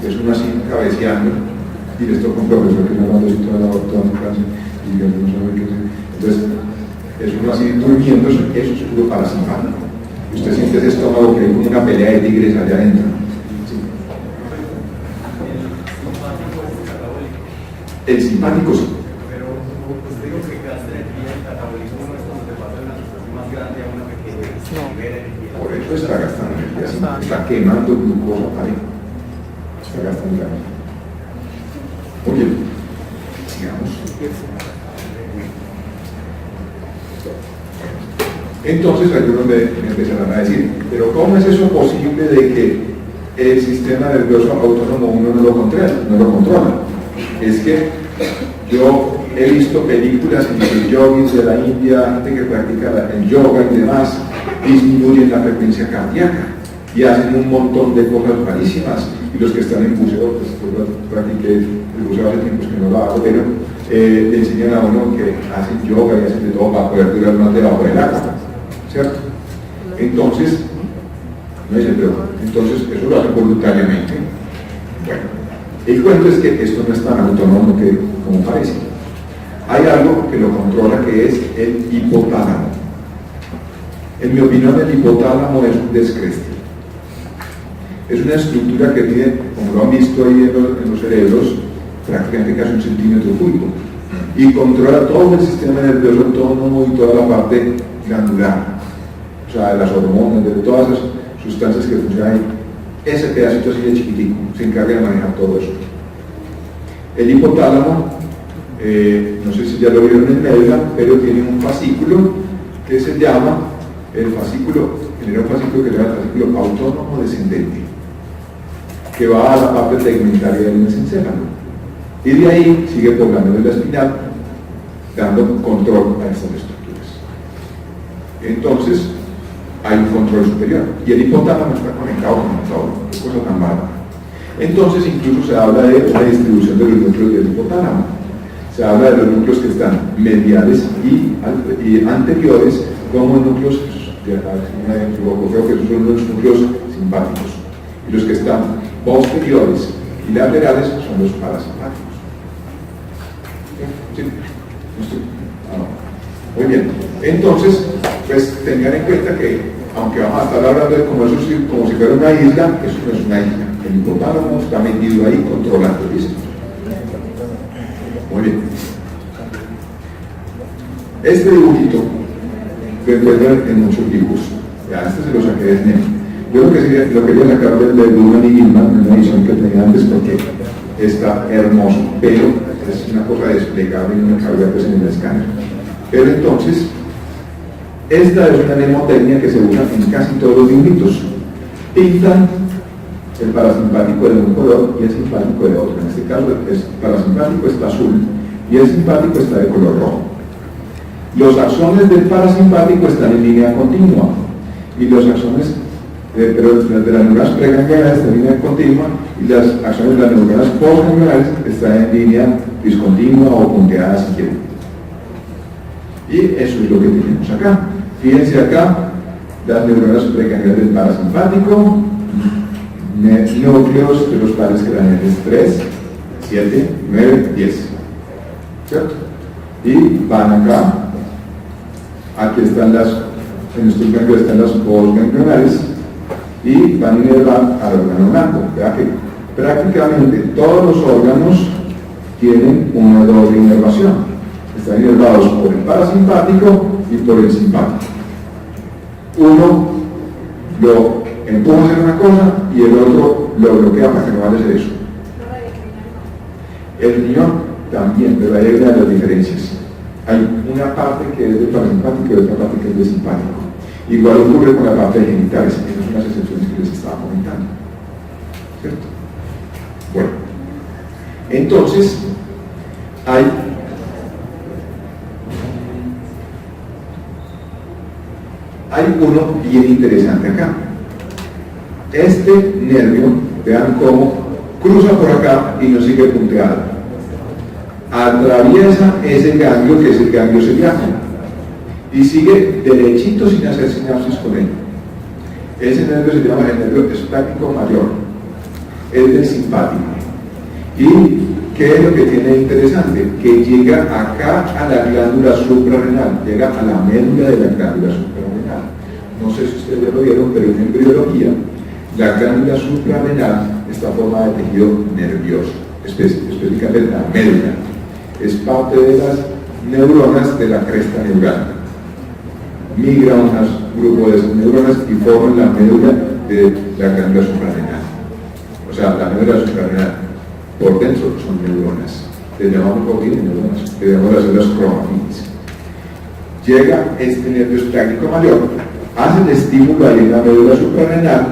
A: es uno así cabeceando y les toca un profesor que está hablando así toda la clase y yo no sabe qué hacer. Entonces es uno así durmiendo, eso es puro parasimpático. Y usted siente ese estómago que hay como una pelea de tigres allá adentro. El simpático sí.
B: Pero usted dijo que gasta energía, el catabolismo no es cuando te pasa de una situación más grande a una pequeña, libera energía.
A: Por eso está gastando energía, está quemando glucosa para ahí. Está gastando energía. Oye, sigamos. Entonces algunos me empezarán a decir, pero ¿cómo es eso posible de que el sistema nervioso autónomo uno no lo controla? Es que yo he visto películas en los yogis de la India, gente que practica el yoga y demás, disminuyen la frecuencia cardíaca y hacen un montón de cosas rarísimas. Y los que están en buceo, pues yo practiqué el buceo hace tiempos que no lo hago, pero le enseñan a uno que hacen yoga y hacen de todo para poder durar más debajo del agua, ¿cierto? Entonces, no dice, pero entonces eso lo hacen voluntariamente. Bueno. El cuento es que esto no es tan autónomo como parece. Hay algo que lo controla, que es el hipotálamo. En mi opinión, el hipotálamo es un descreste. Es una estructura que tiene, como lo han visto ahí en los cerebros, prácticamente casi 1 centímetro cúbico. Y controla todo el sistema nervioso autónomo y toda la parte glandular. O sea, de las hormonas, de todas las sustancias que funcionan ahí. Ese pedacito así de chiquitico se encarga de manejar todo eso. El hipotálamo, no sé si ya lo vieron en Medela, pero tiene un fascículo que se llama el fascículo, genera un fascículo que se llama el fascículo autónomo descendente, que va a la parte tegmentaria del mesencéfalo. Y de ahí sigue poblando la espinal, dando control a estas estructuras. Entonces, hay un control superior y el hipotálamo está conectado con todo, qué cosa tan mala. Entonces incluso se habla de una distribución de los núcleos del hipotálamo. Se habla de los núcleos que están mediales y anteriores como núcleos, creo que esos son los núcleos simpáticos, y los que están posteriores y laterales son los parasimpáticos. ¿Sí? Muy bien, entonces pues tengan en cuenta que aunque vamos a estar hablando de como si fuera una isla, eso no es una isla. El hipotálamo está metido ahí controlando, ¿listo? Muy bien. Este dibujito lo encuentran en muchos dibujos. Ya, este se lo saqué de SNEP. Yo lo quería sacar de Dugan y Gilman, en una edición que tenía antes, porque está hermoso, pero es una cosa desplegable y no me cabía pues en el escáner. Pero entonces, esta es una mnemotecnia que se usa en casi todos los dibujitos. Pintan el parasimpático de un color y el simpático de otro. En este caso, el parasimpático está azul y el simpático está de color rojo. Los axones del parasimpático están en línea continua y los axones de las neuronas pregangliales están en línea continua y las axones de las neuronas postgangliales están en línea discontinua o punteada si quieren. Y eso es lo que tenemos acá. Fíjense acá, las neuronas pregangliales del parasimpático, núcleos de los pares craneales 3, 7, 9, 10. ¿Cierto? Y van acá. Aquí están en estos ganglios están las postganglionales y van a inervar al órgano blanco. Vea que prácticamente todos los órganos tienen una doble inervación. Están inervados por el parasimpático y por el simpático. Uno lo empuja a hacer una cosa y el otro lo bloquea para que no vaya a hacer eso. El riñón también, pero hay una de las diferencias. Hay una parte que es de parasimpático y otra parte que es de simpático. Igual ocurre con la parte de genitales, esas son las excepciones que les estaba comentando. ¿Cierto? Bueno, entonces hay uno bien interesante acá. Este nervio, vean cómo cruza por acá y no sigue punteado. Atraviesa ese ganglio que es el ganglio ciliaco y sigue derechito sin hacer sinapsis con él. Ese nervio se llama el nervio esplácnico mayor, es del simpático. ¿Y qué es lo que tiene interesante? Que llega acá a la glándula suprarrenal, llega a la médula de la glándula suprarrenal. No sé si ustedes ya lo vieron, pero en embriología la glándula suprarrenal está formada de tejido nervioso, específicamente la médula. Es parte de las neuronas de la cresta neural. Migra un grupo de esas neuronas y forman la médula de la glándula suprarrenal. O sea, la médula suprarrenal por dentro son neuronas. Le llamamos por bien neuronas, le llamamos las células cromatinas. Llega este nervio esplácnico mayor, hace el estímulo ahí en la médula suprarrenal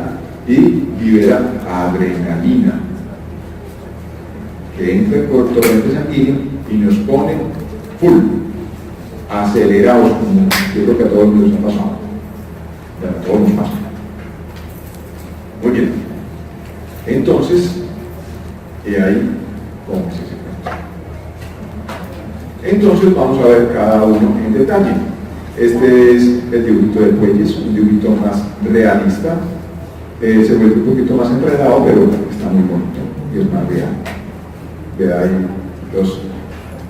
A: y libera adrenalina, que entra por torrente sanguíneo y nos pone full, acelerados, como yo creo que a todos nos ha pasado. A todos nos pasa. Muy bien. Entonces, ahí, ¿cómo se hace? Entonces vamos a ver cada uno en detalle. Este es el dibujito de Puelles, un dibujito más realista. Se vuelve un poquito más enredado, pero está muy bonito y es más real. Vea ahí los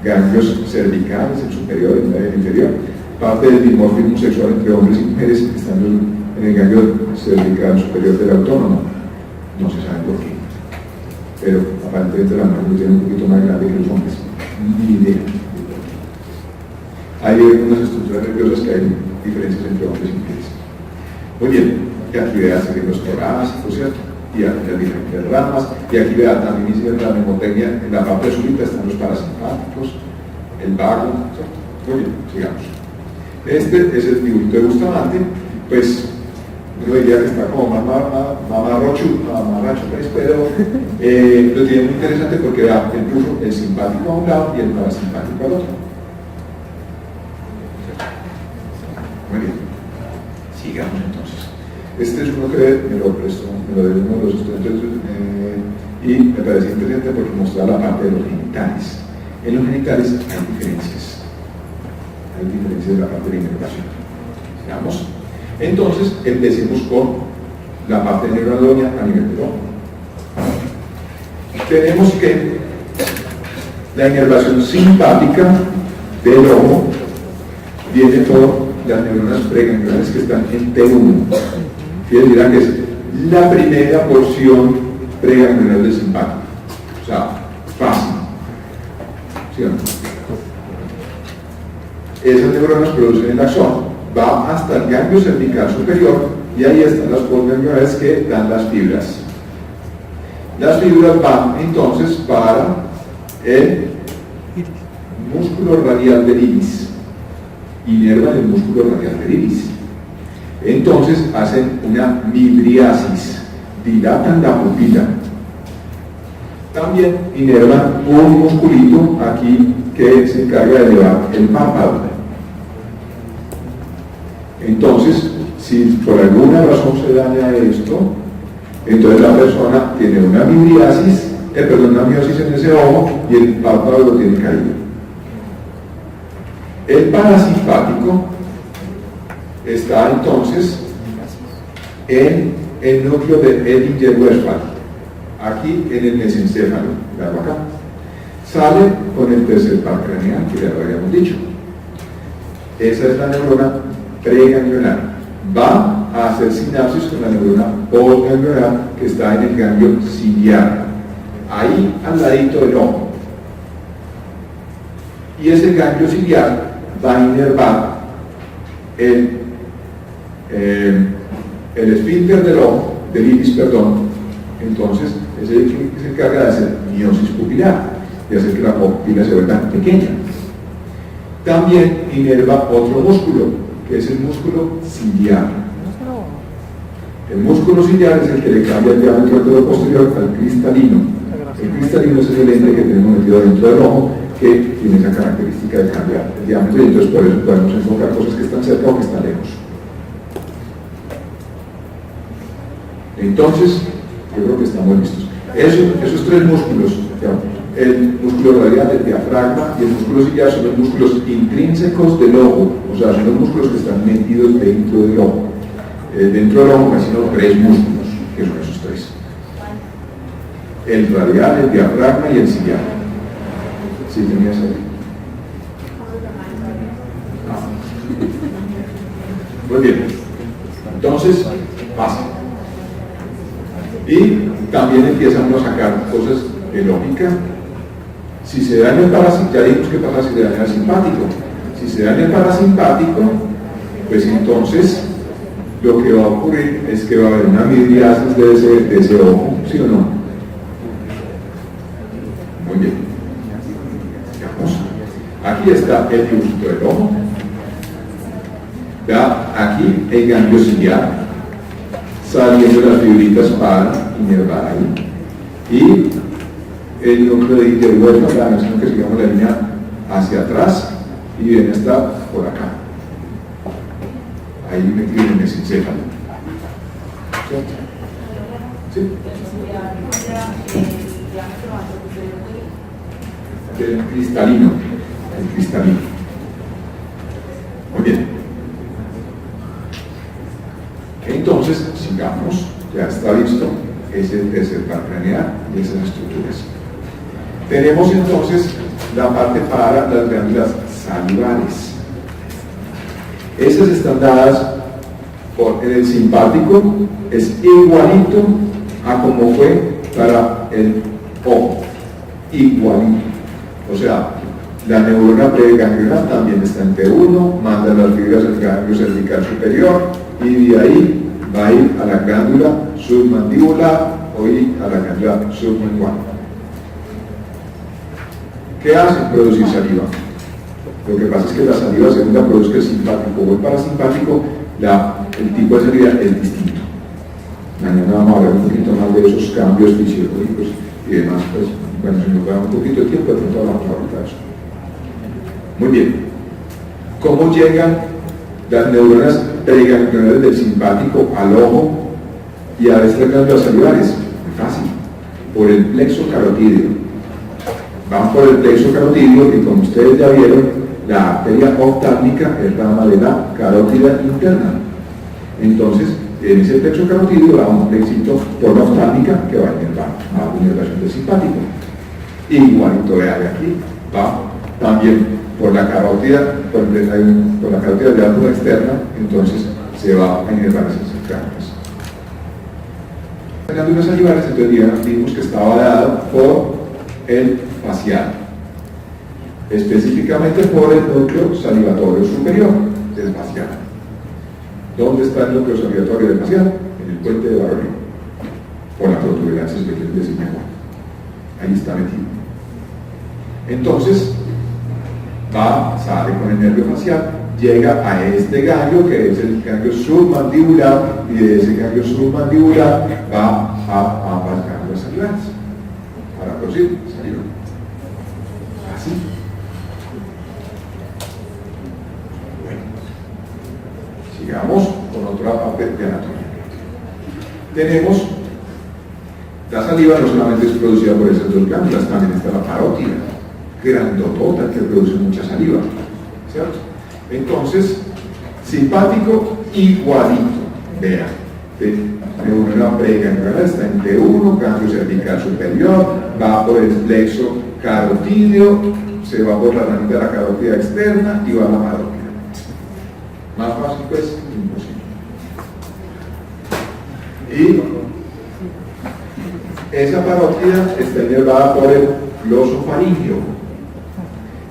A: ganglios cervicales, el superior y el inferior. Parte del dimorfismo sexual entre hombres y mujeres están en el ganglio cervical superior del autónomo. No se sabe por qué, pero aparentemente la mujer lo tiene un poquito más grande que los hombres. Ni idea. Hay algunas estructuras nerviosas que hay diferencias entre hombres y mujeres. Muy bien, y aquí vea los torácicos, ¿cierto? Y aquí las diferentes ramas, y aquí vea también inicia la mnemotecnia, en la parte azulita están los parasimpáticos, el vago, ¿cierto? Muy bien, sigamos. Este es el dibujito de Bustamante, pues uno diría que está como mamarracho, pues, pero lo tiene muy interesante porque vea, él puso el simpático a un lado y el parasimpático al otro. Muy bien, sigamos entonces. Este es uno que me lo prestó, me lo dio uno de los estudiantes y me parece interesante porque mostraba la parte de los genitales. En los genitales hay diferencias de la parte de la inervación. Veamos. Entonces, empecemos con la parte neurodonia a nivel del ojo. Tenemos que la inervación simpática del ojo viene por las neuronas preganglionales que están en T1. Ustedes dirán que es la primera porción preganglional del simpático. O sea, fácil. ¿Sí o no? Esas neuronas producen el axón, va hasta el ganglio cervical superior y ahí están las postganglionales que dan las fibras. Las fibras van entonces para el músculo radial del iris, inervan el músculo radial del iris. Entonces hacen una midriasis, dilatan la pupila. También inervan un musculito aquí que se encarga de elevar el párpado. Entonces, si por alguna razón se daña esto, entonces la persona tiene una midriasis, una miosis en ese ojo y el párpado lo tiene caído. El parasimpático está entonces en el núcleo de Edinger-Westphal, aquí en el mesencéfalo, veanlo acá. Sale con el tercer par craneal, que ya lo habíamos dicho. Esa es la neurona preganglionar. Va a hacer sinapsis con la neurona postganglionar que está en el ganglio ciliar, ahí al ladito del ojo. Y ese ganglio ciliar va a inervar el esfínter del ojo del iris, perdón, entonces es el que se encarga de hacer miosis pupilar, de hacer que la pupila se vuelva pequeña. También inerva otro músculo, que es el músculo ciliar. El músculo ciliar es el que le cambia el diámetro del dedo posterior al cristalino. El cristalino es el lente que tenemos metido dentro del ojo, que tiene esa característica de cambiar el diámetro, y entonces por eso podemos enfocar cosas que están cerca o que están lejos. Entonces, yo creo que estamos listos. Esos tres músculos, el músculo radial, el diafragma y el músculo ciliar, son los músculos intrínsecos del ojo, o sea, son los músculos que están metidos dentro del ojo. Dentro del ojo casi no, tres músculos, que son esos tres: el radial, el diafragma y el ciliar. ¿Sí tenías ahí? Muy bien. Entonces, pasa. Y también empiezan a sacar cosas de lógica. Si se daña el parasimpático, ya dijimos qué pasa si se daña el simpático. Si se daña el parasimpático, pues entonces lo que va a ocurrir es que va a haber una midriasis de ese ojo, ¿sí o no? Muy bien. Digamos, aquí está el dibujito del ojo. ¿Ya? Aquí el ganglio ciliar, saliendo las fibritas para inervar ahí. Y el núcleo de huérfano, la mención que sigamos la línea hacia atrás, y viene hasta por acá. Ahí metido en el mesencéfalo. ¿Sí? El cristalino. El cristalino. Muy bien. Entonces, sigamos. Ya está listo ese tercer par craneal y esas estructuras. Tenemos entonces la parte para las glándulas salivares. Esas están dadas en el simpático, es igualito a como fue para el ojo, igualito. O sea, la neurona preganglionar también está en T1, manda las fibras al ganglio cervical superior y de ahí va a ir a la glándula submandibular o ir a la glándula sublingual. ¿Qué hace? Producir saliva. Lo que pasa es que la saliva, según la produzca el simpático o el parasimpático, el tipo de saliva es distinto. Mañana vamos a hablar un poquito más de esos cambios fisiológicos y demás, pues, bueno, si nos da un poquito de tiempo, de pronto vamos a hablar de eso. Muy bien. ¿Cómo llegan las neuronas preganglionales del simpático al ojo y a estas glándulas salivares? Muy fácil. Por el plexo carotídeo. Van por el plexo carotídeo, que como ustedes ya vieron, la arteria oftálmica es rama de la carótida interna. Entonces, en ese plexo carotídeo va un plexito por la oftálmica que va a inervar a la inervación del simpático. Igualito de aquí, va también por la carótida, por la carótida de la externa, entonces se va a inervar esas glándulas. Las glándulas salivares, entonces vimos que estaba dado por el facial, específicamente por el núcleo salivatorio superior del facial. ¿Dónde está el núcleo salivatorio del facial? En el puente de Barré, por la protuberancia especial de Simeón. Ahí está metido. Entonces, sale con el nervio facial, llega a este ganglio, que es el ganglio submandibular, y de ese ganglio submandibular va a ambas glándulas salivares para producir saliva. Así. Bueno, sigamos con otra parte de anatomía. Tenemos la saliva, no solamente es producida por esas dos glándulas, también está la parótida, grandotota, que produce mucha saliva, ¿cierto? Entonces, simpático igualito, vean, neurona preganglionar está en T1, ganglio cervical superior, va por el plexo carotídeo, se va por la ramita de la carótida externa y va a la parótida. Más fácil, pues, imposible. Y esa parótida está inervada por el glosofaringio.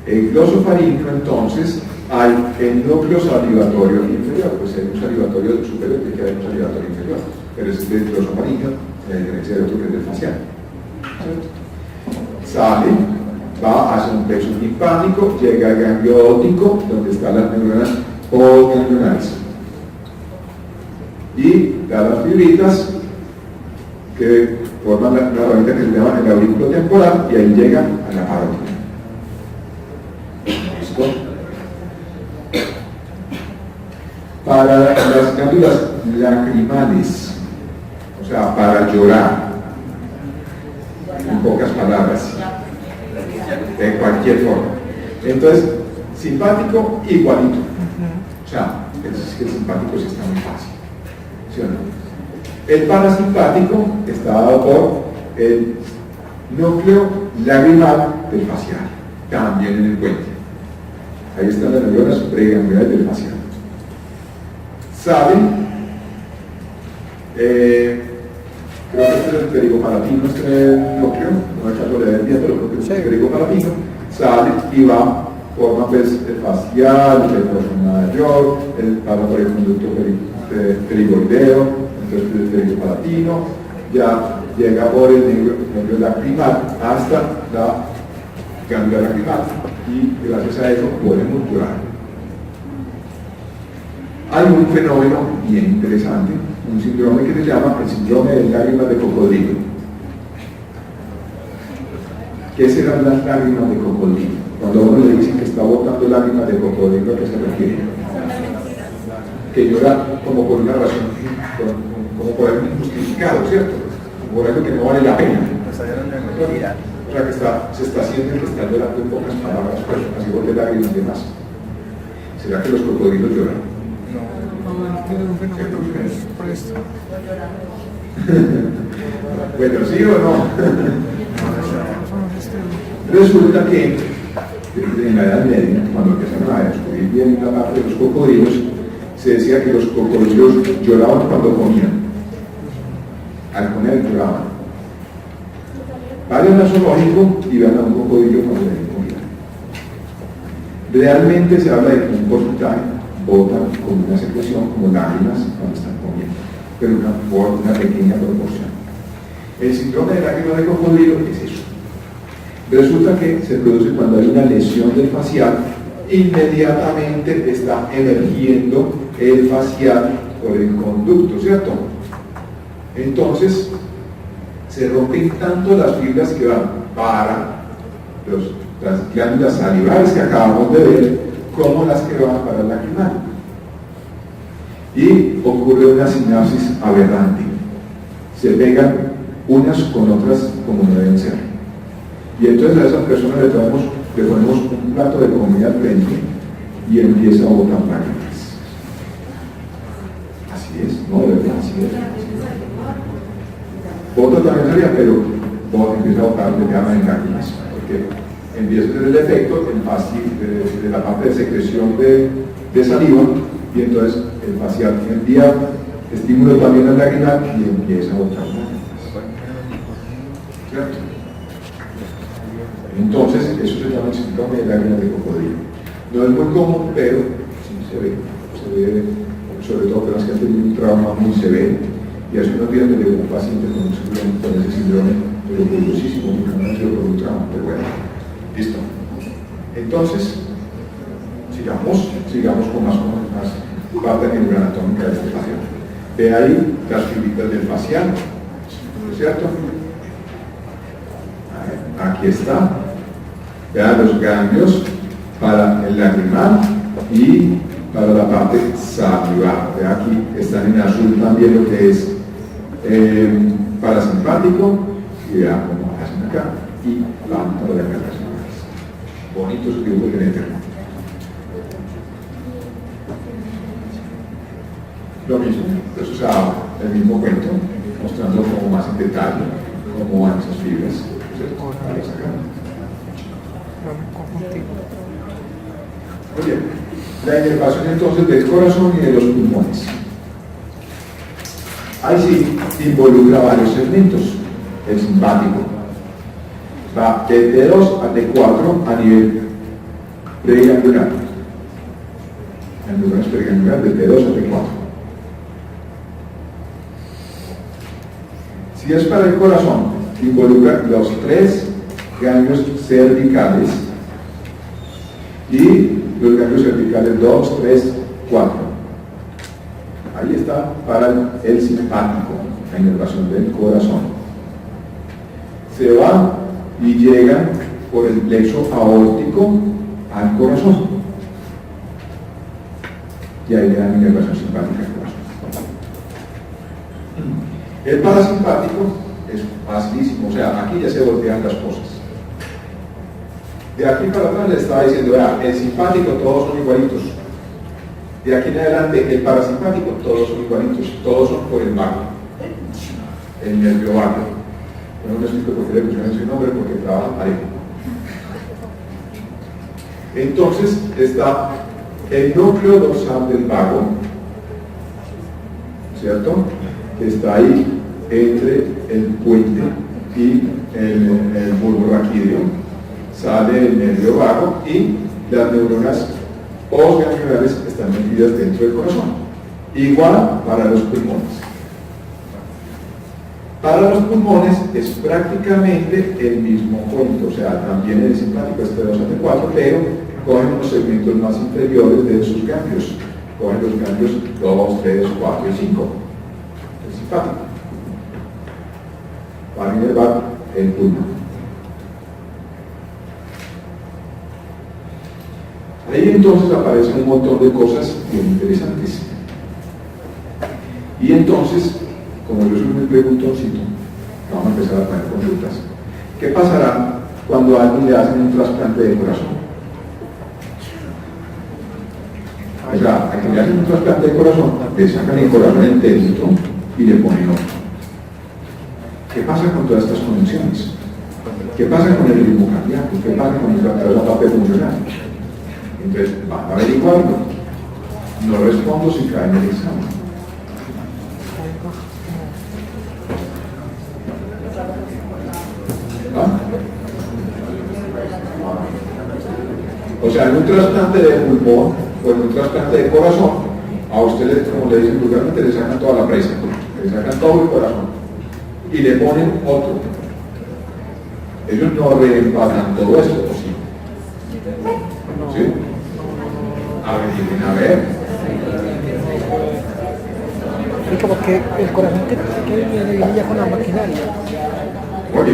A: El glosofaringio, entonces, hay el núcleo salivatorio inferior, pues hay un salivatorio superior y hay un salivatorio inferior, pero es de los amarillos, a diferencia de otro que es del facial. Sale, va hacia un plexo simpático, llega al ganglio óptico, donde están las neuronas postganglionales, y da las fibritas que forman la ramita que se llama el aurículo temporal, y ahí llega a la parótida. ¿Listo? Para las glándulas lacrimales, o sea, para llorar, en pocas palabras, de cualquier forma. Entonces, simpático, igualito. O sea, es que el simpático sí está muy fácil, ¿sí o no? El parasimpático está dado por el núcleo lagrimal del facial, también en el puente. Ahí están las neuronas pregangliales del facial. Sale, creo que este es el perigopalatino, este núcleo, no alcanzo a leer bien, pero creo que es el perigopalatino, sale y va, forma pues el facial, el peroso mayor, el paratorio conducto perigoideo, entonces el perigopalatino, ya llega por el nervio lacrimal hasta la glándula lacrimal, y gracias a eso podemos llorar. Hay un fenómeno bien interesante, un síndrome que se llama el síndrome de lágrimas de cocodrilo. ¿Qué serán las lágrimas de cocodrilo? Cuando a uno le dicen que está botando lágrimas de cocodrilo, ¿a qué se refiere? Que llora como por una razón, como por algo injustificado, ¿cierto? Por algo que no vale la pena. O sea, que se está haciendo que está llorando en pocas palabras, pues, así bote lágrimas y demás. ¿Será que los cocodrilos lloran? Bueno, ¿sí o no? Resulta que en la Edad Media, cuando empezaron a descubrir bien la parte de los cocodrilos, se decía que los cocodrilos lloraban cuando comían. Al comer lloraban. Vayan al zoológico y vean a un cocodrilo cuando le comida. Realmente se habla de que un porcentaje botan con una secreción como lágrimas cuando están comiendo, pero una pequeña proporción. El síndrome de lágrimas de cocodrilo es eso. Resulta que se produce cuando hay una lesión del facial, inmediatamente está emergiendo el facial por el conducto, ¿cierto? Entonces, se rompen tanto las fibras que van para las glándulas salivales que acabamos de ver, como las que van para el lacrimal. Y ocurre una sinapsis aberrante. Se pegan unas con otras como no deben ser. Y entonces a esas personas le ponemos un plato de comida al frente y empieza a botar lágrimas. Así es, no, de verdad, así es. Bota también salía, pero empieza a botar de llama en lágrimas, porque empieza a tener el efecto de la parte de secreción de saliva, y entonces el facial envía estímulo también al lacrimal y empieza a botar lágrimas. ¿Cierto? Entonces, eso se llama el síndrome de lágrimas de cocodrilo. No es muy común, pero sí se ve, sobre todo para las que han tenido un trauma muy severo. Y hace unos días me llegó un paciente con ese síndrome, pero curiosísimo, nunca me ha sido por un trauma, pero bueno. Listo. Entonces, sigamos con más parte neuroanatómica de este paciente. Ve ahí las fibritas del facial, ¿no es cierto? Aquí está. Vean los ganglios para el lacrimal y para la parte salivar. Vean aquí están en azul también lo que es parasimpático, y vean cómo hacen acá, y van para la carga. Bonitos dibujos de Netherland. Lo mismo, eso es el mismo cuento, mostrando como más en detalle cómo van esas fibras. Muy bien, la inervación entonces del corazón y de los pulmones. Ahí sí involucra varios segmentos. El simpático va de 2 a de 4 a nivel pregangliar. en neuronas perigangliolares de T2 a T4. Si es para el corazón, involucra los 3 ganglios cervicales y los ganglios cervicales 2, 3, 4. Ahí está para el simpático, la inervación del corazón. Se va y llega por el plexo aórtico al corazón. Y ahí le dan inervación simpática al corazón. El parasimpático es facilísimo, o sea, aquí ya se voltean las cosas. De aquí para atrás le estaba diciendo, vea, el simpático todos son igualitos. De aquí en adelante, el parasimpático todos son igualitos, todos son por el vago, el nervio vago. Bueno, no explico por qué le pusieron ese nombre, porque trabaja parejo. Entonces está el núcleo dorsal del vago, ¿cierto? Que está ahí entre el puente y el bulbo raquídeo. Sale el nervio vago y las neuronas postgangliolares están metidas dentro del corazón. Igual para los pulmones. Para los pulmones es prácticamente el mismo cuento, o sea, también el simpático es T2 a T4, pero cogen los segmentos más inferiores de sus ganglios. Cogen los ganglios 2, 3, 4 y 5. El simpático. Para inervar el pulmón. Ahí entonces aparecen un montón de cosas bien interesantes. Y entonces, como yo soy muy preguntoncito, vamos a empezar a poner consultas. ¿Qué pasará cuando a alguien le hacen un trasplante de corazón? O sea, a quien le hacen un trasplante de corazón, le sacan el corazón enterito y le ponen otro. ¿Qué pasa con todas estas conexiones? ¿Qué pasa con el ritmo cardíaco? ¿Qué pasa con la parte funcional? Entonces, van a averiguarlo. No respondo si cae en el examen. ¿Ah? O sea, en un trasplante de pulmón o en un trasplante de corazón, a ustedes, como le dicen vulgarmente, le sacan toda la presa, le sacan todo el corazón y le ponen otro. Ellos no reempatan todo esto, ¿o sí? ¿Sí? A ver.
C: Y como que el corazón que viene ya con la maquinaria.
A: Oye,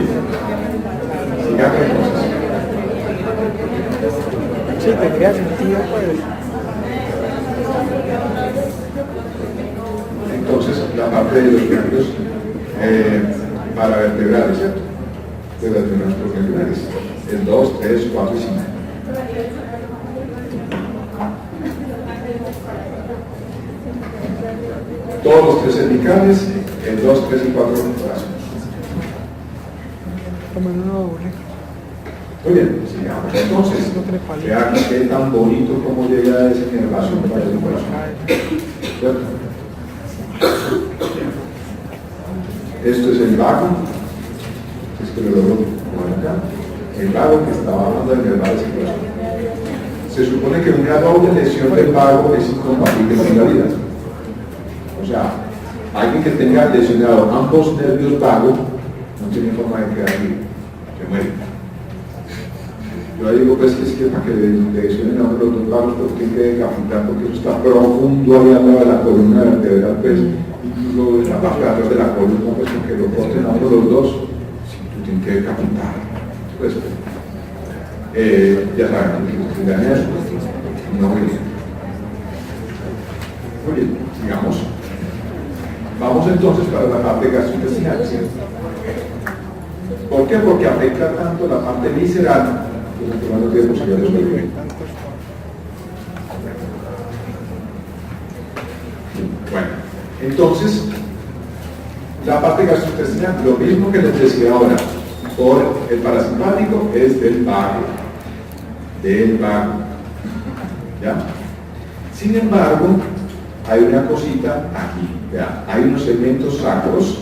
A: sigamos entonces.
C: Sí, tendría sentido, pues.
A: Entonces, la parte de los ganglios para vertebrales, ¿cierto? De las neuronas gangliolares. El 2, 3, 4 y 5. Todos los 3 cervicales, el 2, 3 y 4 corazones.
C: Como en una doble.
A: Muy bien, sigamos. Entonces, vean qué tan bonito como llega ese nervazo para el corazón. ¿Cierto? Esto es el vago. Es que lo logro poner acá. El vago que está bajando el nervado ese corazón. Se supone que una doble lesión del vago es incompatible con la vida. O sea, alguien que tenga lesionado ambos nervios vagos no tiene forma de quedar vivo, se muere. Yo digo pues que es que para que le lesionen a uno los dos vagos porque tiene que decapitar, porque eso está profundo hablando de la columna vertebral, pues incluso en la parte de atrás de la columna, pues porque lo corten a uno los dos, tú tienes que decapitar. Pues, ya saben, si ganan eso, no muy bien. Muy bien, sigamos. Vamos entonces para la parte gastrointestinal, ¿cierto? ¿Por qué? Porque afecta tanto la parte visceral que los hermanos de posibilidades de vivir. Bueno, entonces, la parte gastrointestinal, lo mismo que les decía ahora, por el parasimpático es del vago. ¿Ya? Sin embargo, hay una cosita aquí, vean, hay unos segmentos sacros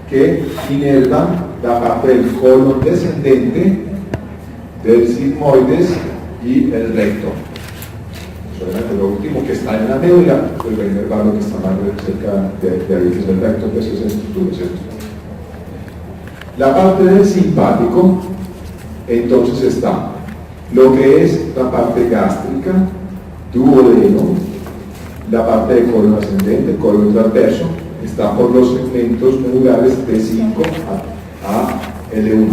A: que inervan la parte del colon descendente, del sigmoides y el recto. adelante. Lo último que está en la médula, pues va a inervar lo que está más cerca de ahí, que es el recto, pues es esa estructura, ¿cierto? La parte del simpático, entonces está lo que es la parte gástrica, duodeno, la parte de colon ascendente, colon transverso, está por los segmentos medulares T5 a L1.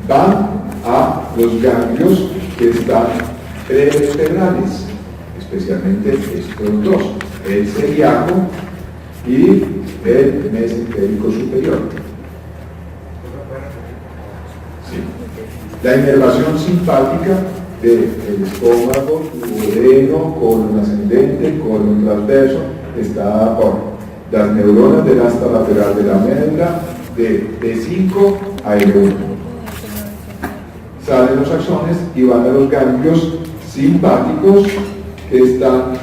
A: Va a los ganglios que están prevertebrales, especialmente estos dos, el celíaco y el mesentérico superior. Sí. La inervación simpática del estómago, duodeno, colon ascendente, colon transverso, está por las neuronas del asta lateral de la médula de T5 a L1. Salen los axones y van a los ganglios simpáticos que están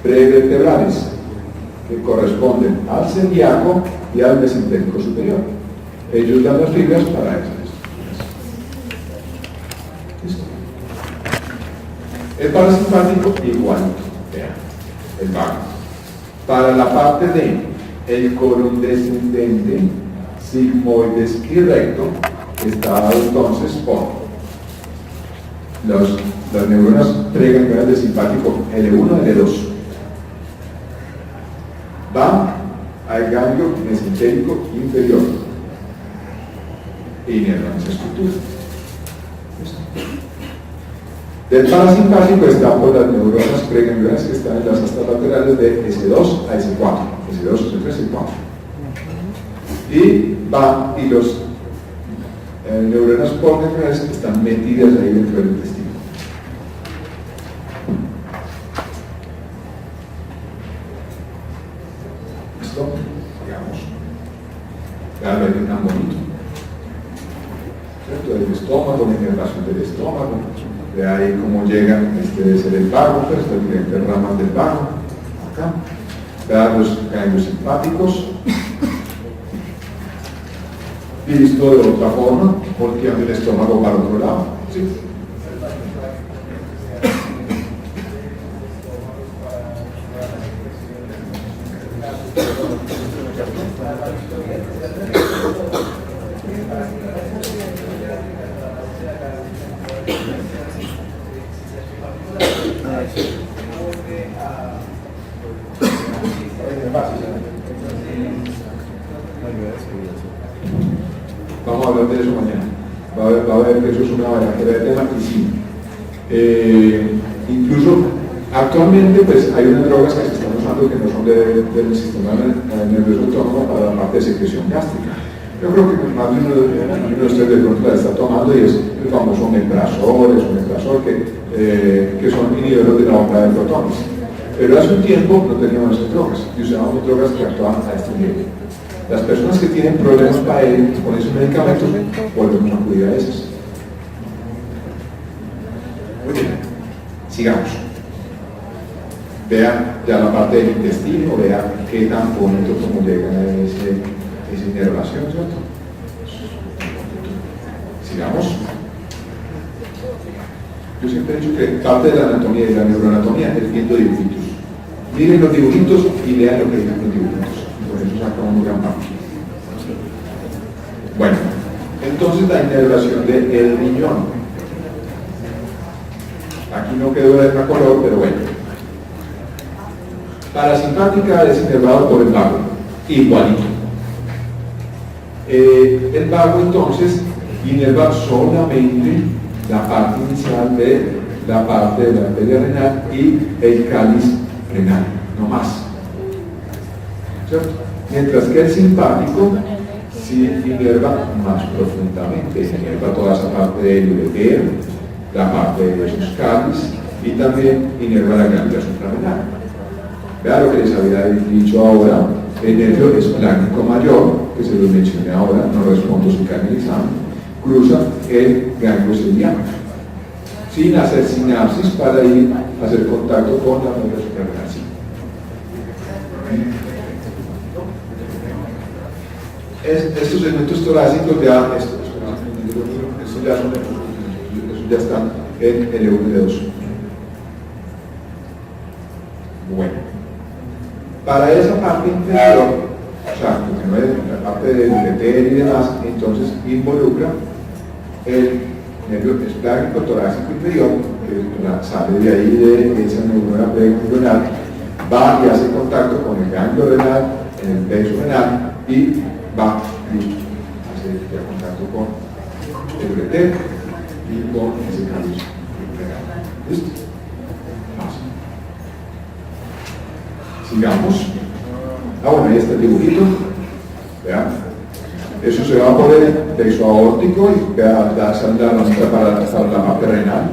A: prevertebrales, que corresponden al celíaco y al mesentérico superior. Ellos dan las fibras para eso. ¿Listo? El parasimpático igual, vean, el vago. Para la parte de el colon descendente, sigmoides y recto, está dado entonces por las neuronas preganglianas del simpático L1 y L2. Va al ganglio mesentérico inferior e inervan esa estructura. Del parasimpático está por las neuronas preganglianas que están en las astas laterales de S2 a S4, S2, S3, S4. Y va y los neuronas porganglianas que están metidas ahí dentro del intestino. ¿Listo? Digamos. Vean, es tan bonito. ¿Cierto? El estómago, la inervación del estómago. De ahí cómo llega, este debe ser el vago, pero estas diferentes ramas del vago. Acá. Vean los ganglios simpáticos. Visto de otra forma, volteando el estómago para otro lado. ¿Sí? Vamos a hablar de eso mañana. Va a ver que eso es una variante de tema y sí. Incluso actualmente pues hay unas drogas que se están usando que no son del sistema nervioso autónomo para la parte de secreción gástrica. Yo creo que más de uno de ustedes de pronto la está tomando y es el famoso omeprazol, que son inhibidores de la bomba de protones. Pero hace un tiempo no teníamos esas drogas y usábamos drogas que actuaban a este nivel. Las personas que tienen problemas para él con esos medicamentos volvemos a acudir a esos. Muy bien, sigamos. Vean ya la parte del intestino, vean qué tan bonito como llega a esa inervación, ¿cierto? Sigamos. Yo siempre he dicho que parte de la anatomía y la neuroanatomía es viendo dibujitos. Miren los dibujitos y lean lo que dicen los dibujitos. Por eso saca un gran parte. Bueno, entonces la inervación del riñón. Aquí no quedó de otro color, pero bueno. Parasimpática es inervado por el vago, igualito. El vago entonces inerva solamente la parte inicial de la parte de la arteria renal y el cáliz renal, no más. ¿Cierto? Mientras que el simpático sí inerva más profundamente, inerva toda esa parte del uretero, la parte de sus cáliz y también inerva la glándula suprarrenal. Vean lo que les había dicho ahora, el nervio espláncnico mayor, que se los mencioné ahora, no respondo si canalizamos, cruza el ganglio celíaco, sin hacer sinapsis para ir a hacer contacto con la médula suprarrenal. Estos segmentos torácicos ya, estos ya son, estos ya están en L1 y L2. Bueno, para esa parte inferior, o sea, que no es la parte del ureter y demás, entonces involucra el nervio esplácnico torácico inferior, que sale de ahí de esa neurona preganglionar, va y hace contacto con el ganglio renal en el plexo renal y va y hace ya contacto con el ureter y con ese cambio renal. ¿Listo? Fácil. Sigamos. Bueno, ahí está el dibujito. Vean. Eso se va por el plexo aórtico y da salida nuestra para la parte renal.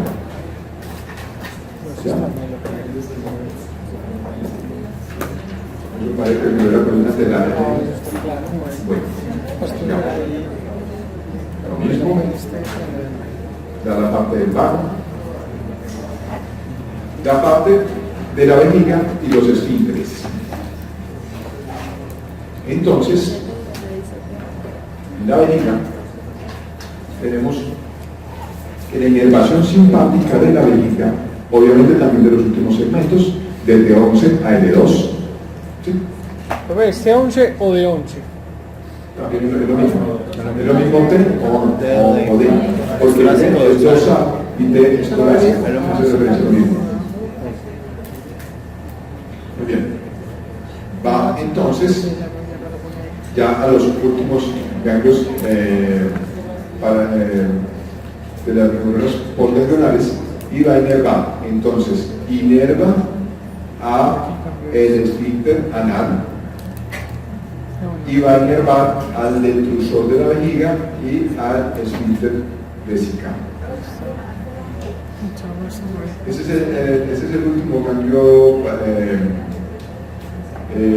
A: ¿Ya? Eso parece que me hubiera columna telar. Bueno, sigamos. Lo mismo. Da la parte del vago. La parte de la vejiga y los esfínteres. Entonces, en la vejiga tenemos que la inervación simpática de la vejiga, obviamente también de los últimos segmentos, del D11 a L2. ¿Sí?
C: ¿Es T11 o D11?
A: También es lo mismo. Es lo mismo T o D. Porque T es 2A y T es 2A. Eso es lo mismo. Muy bien. Va entonces ya a los últimos ganglios de las neuronas postganglionales y va a inervar. Entonces, inerva a el esfínter anal y va a inervar al detrusor de la vejiga y al esfínter vesical. Ese es el último ganglio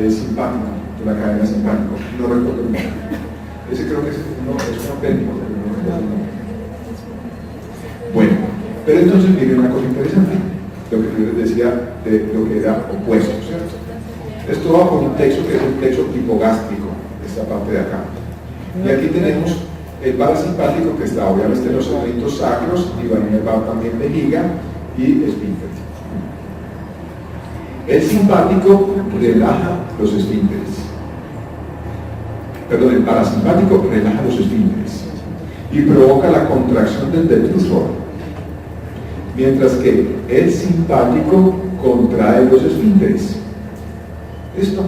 A: simpático, de la cadena simpático. No recuerdo el nombre. Ese creo que es un apéndice, pero no recuerdo el nombre. Bueno, pero entonces viene una cosa interesante, lo que yo les decía de lo que era opuesto, ¿cierto? Esto va por un plexo que es el plexo hipogástrico, esta parte de acá. Y aquí tenemos el parasimpático que está obviamente en los segmentos sacros y va a inervar también vejiga y esfínteres. El simpático relaja los esfínteres. Perdón, el parasimpático relaja los esfínteres y provoca la contracción del detrusor, mientras que el simpático contrae los esfínteres. ¿Listo?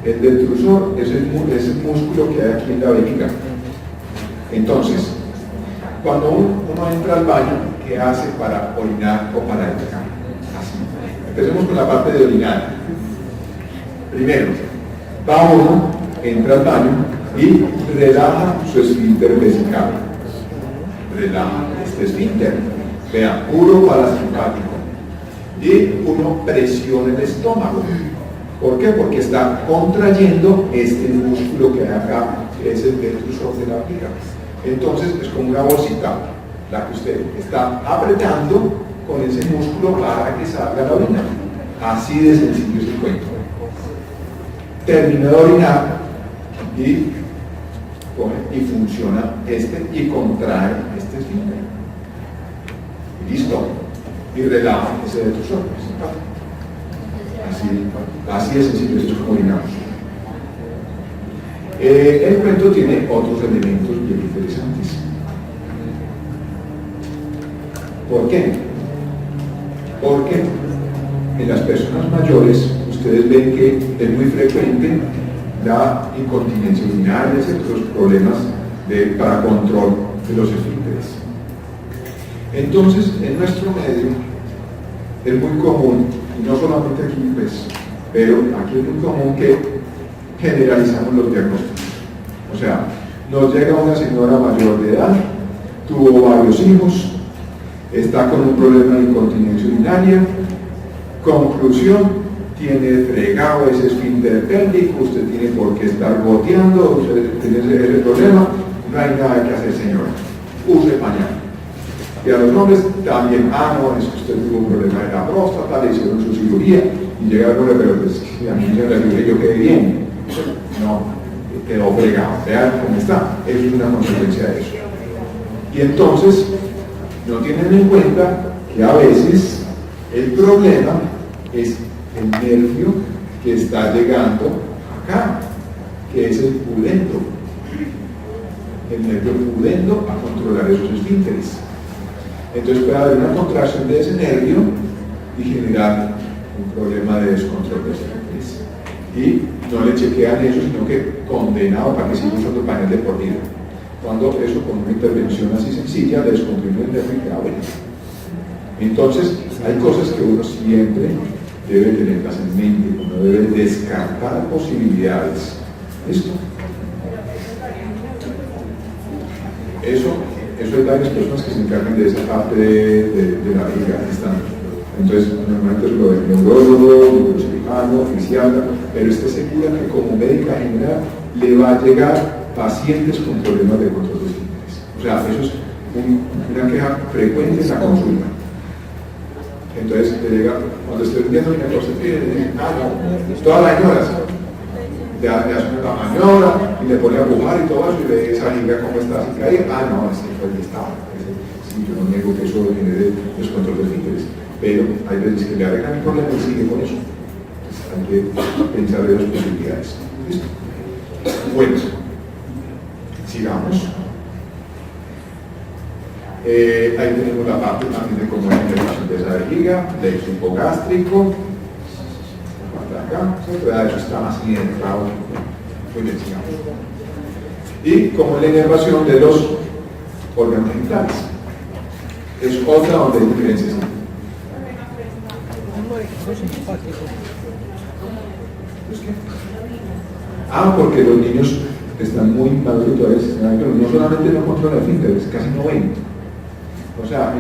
A: El detrusor es el músculo que hay aquí en la vejiga. Entonces, cuando uno entra al baño, ¿qué hace para orinar o para defecar? Así. Empecemos con la parte de orinar. Primero, va uno, entra al baño y relaja su esfínter vesical. Relaja este esfínter. Vea, puro parasimpático. Y uno presiona el estómago. ¿Por qué? Porque está contrayendo este músculo que hay acá, que es el detrusor de la vejiga. Entonces es como una bolsita, la que usted está apretando con ese músculo para que salga la orina. Así de sencillo es el cuento. Termina de orinar y coge y funciona y contrae este esfínter. Y listo. Y relaja ese detrusor. Así de sencillo, esto es como orinamos. El cuento tiene otros elementos bien interesantes. ¿Por qué? Porque en las personas mayores ustedes ven que es muy frecuente la incontinencia urinaria, otros problemas para control de los esfínteres. Entonces, en nuestro medio es muy común, y no solamente aquí, pues, pero aquí es muy común que generalizamos los diagnósticos. O sea, nos llega una señora mayor de edad, tuvo varios hijos, está con un problema de incontinencia urinaria, conclusión, tiene fregado ese esfínter pélvico, usted tiene por qué estar goteando, usted tiene ese problema, no hay nada que hacer, señora, use pañal. Y a los hombres también, no, es que usted tuvo un problema de la próstata, le hicieron su cirugía, y llega el hombre, pero pues, a mí se la cirugía yo quedé bien. No, quedó fregado, vean cómo está, eso es una consecuencia de eso. Y entonces, no tienen en cuenta que a veces el problema es el nervio que está llegando acá, que es el pudendo. El nervio pudendo a controlar esos esfínteres. Entonces puede haber una contracción de ese nervio y generar un problema de descontrol de esfínteres. Y no le chequean eso, sino que condenado para que siga usando pañal de por vida. Cuando eso con una intervención así sencilla le descomprime el nervio y queda bueno. Entonces hay cosas que uno siempre debe tenerlas en mente, uno debe descartar posibilidades. ¿Listo? Eso hay varias personas que se encargan de esa parte de la vida. Entonces, normalmente lo del neurólogo, cirujano, oficial, pero esté segura que como médica general le va a llegar pacientes con problemas de control de esfínteres. O sea, eso es una queja frecuente en la consulta. Entonces, te llega, cuando estoy viendo una cosa, toda la ignoras. Le hace una maniobra y le pone a pujar y todo eso y ve esa liga como está así caída. No, ese fue el estado. Sí, yo no niego que eso genere descontrol de esfínteres, pero hay veces que le arreglan el problema y sigue con eso. Entonces hay que pensar de las posibilidades. ¿Listo? Bueno, sigamos. Ahí tenemos la parte también de cómo es la intervención de esa vejiga, del supo gástrico. Acá, eso está más centrado. Muy bien, sigamos. Y como la inervación de los órganos genitales. Es otra donde hay diferencias. Porque los niños están muy maduros todavía, no solamente no controlan esfínteres, casi no ven. O sea,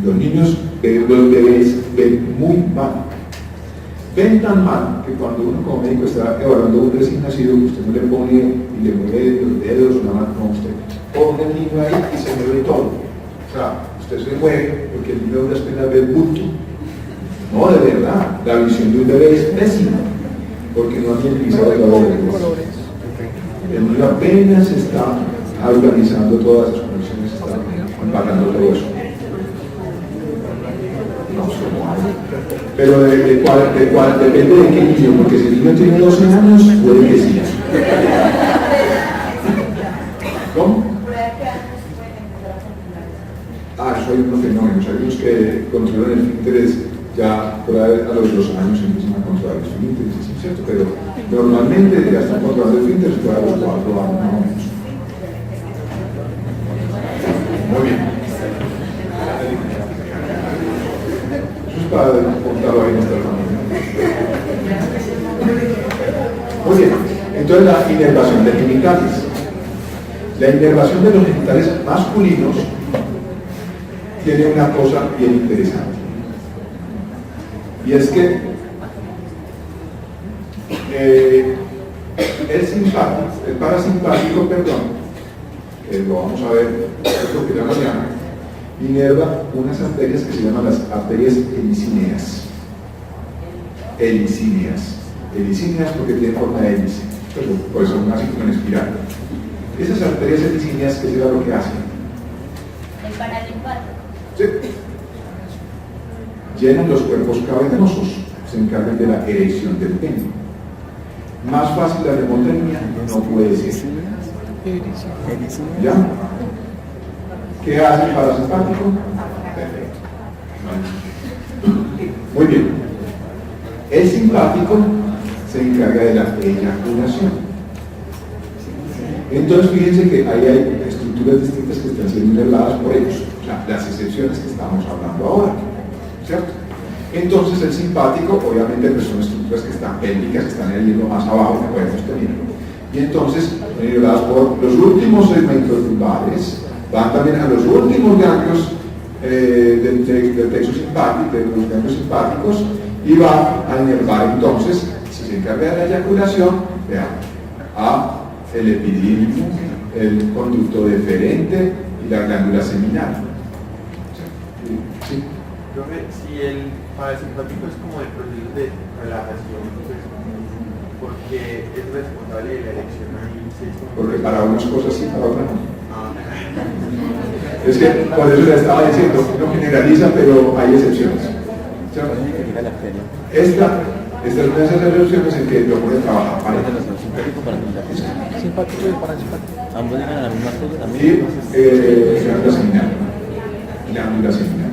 A: los niños, los bebés ven muy mal. Ven tan mal que cuando uno como médico está evaluando un recién nacido, usted no le pone y le mueve los dedos o nada, no, usted pone el niño ahí y se mueve todo. O sea, usted se mueve porque el niño de apenas ve el bulto. No, de verdad, la visión de un bebé es pésima, porque no han utilizado el colores. El niño apenas está organizando todas esas conexiones, está empacando todo eso. Pero depende de qué niño, porque si el niño tiene 12 años, puede que sí. ¿Cómo? Eso hay unos fenómenos, hay unos que controlan el esfínteres ya por ahí a los 2 años empiezan a controlar el esfínteres, ¿sí? ¿Cierto? Pero normalmente ya están controlando el esfínteres por a los 4 años más o menos. Muy bien. Para contarlo ahí en esta familia. Muy bien, entonces la inervación de genitales. La inervación de los genitales masculinos tiene una cosa bien interesante. Y es que el parasimpático, que lo vamos a ver esto que ya mañana, inerva unas arterias que se llaman las arterias helicíneas. Helicíneas porque tienen forma de hélice, por eso son así como en espiral. Esas arterias helicíneas, ¿qué será lo que hacen?
D: El parasimpático.
A: Sí. Llenan los cuerpos cavernosos, se encargan de la erección del pene. Más fácil la hemotermia no puede ser. ¿Ya? ¿Qué hace el parasimpático? Perfecto. Muy bien. El simpático se encarga de la eyaculación. Entonces fíjense que ahí hay estructuras distintas que están siendo inervadas por ellos. O sea, las excepciones que estamos hablando ahora. ¿Cierto? Entonces el simpático, obviamente, pues son estructuras que están pélvicas, que están yendo más abajo, que podemos tener. Y entonces son inervadas por los últimos segmentos lumbares, van también a los últimos ganglios del plexo simpático, de los ganglios simpáticos, y va a inervar entonces, si se encarga de la eyaculación, vean, a el epidídimo, el conducto deferente y la glándula seminal. ¿Sí?
B: Si el parasimpático es como el proceso de relajación, pues, porque es responsable de la erección ahí.
A: Porque para unas cosas sí, para otras no. Es que por eso le estaba diciendo, no generaliza, pero hay excepciones. ¿Cierto? Esta es una de esas resoluciones en que lo pone a trabajar para
C: Simpático y parasimpático.
E: Ambos llegan a la misma cosa
A: y
E: también.
A: glándula seminal. Glándula seminal.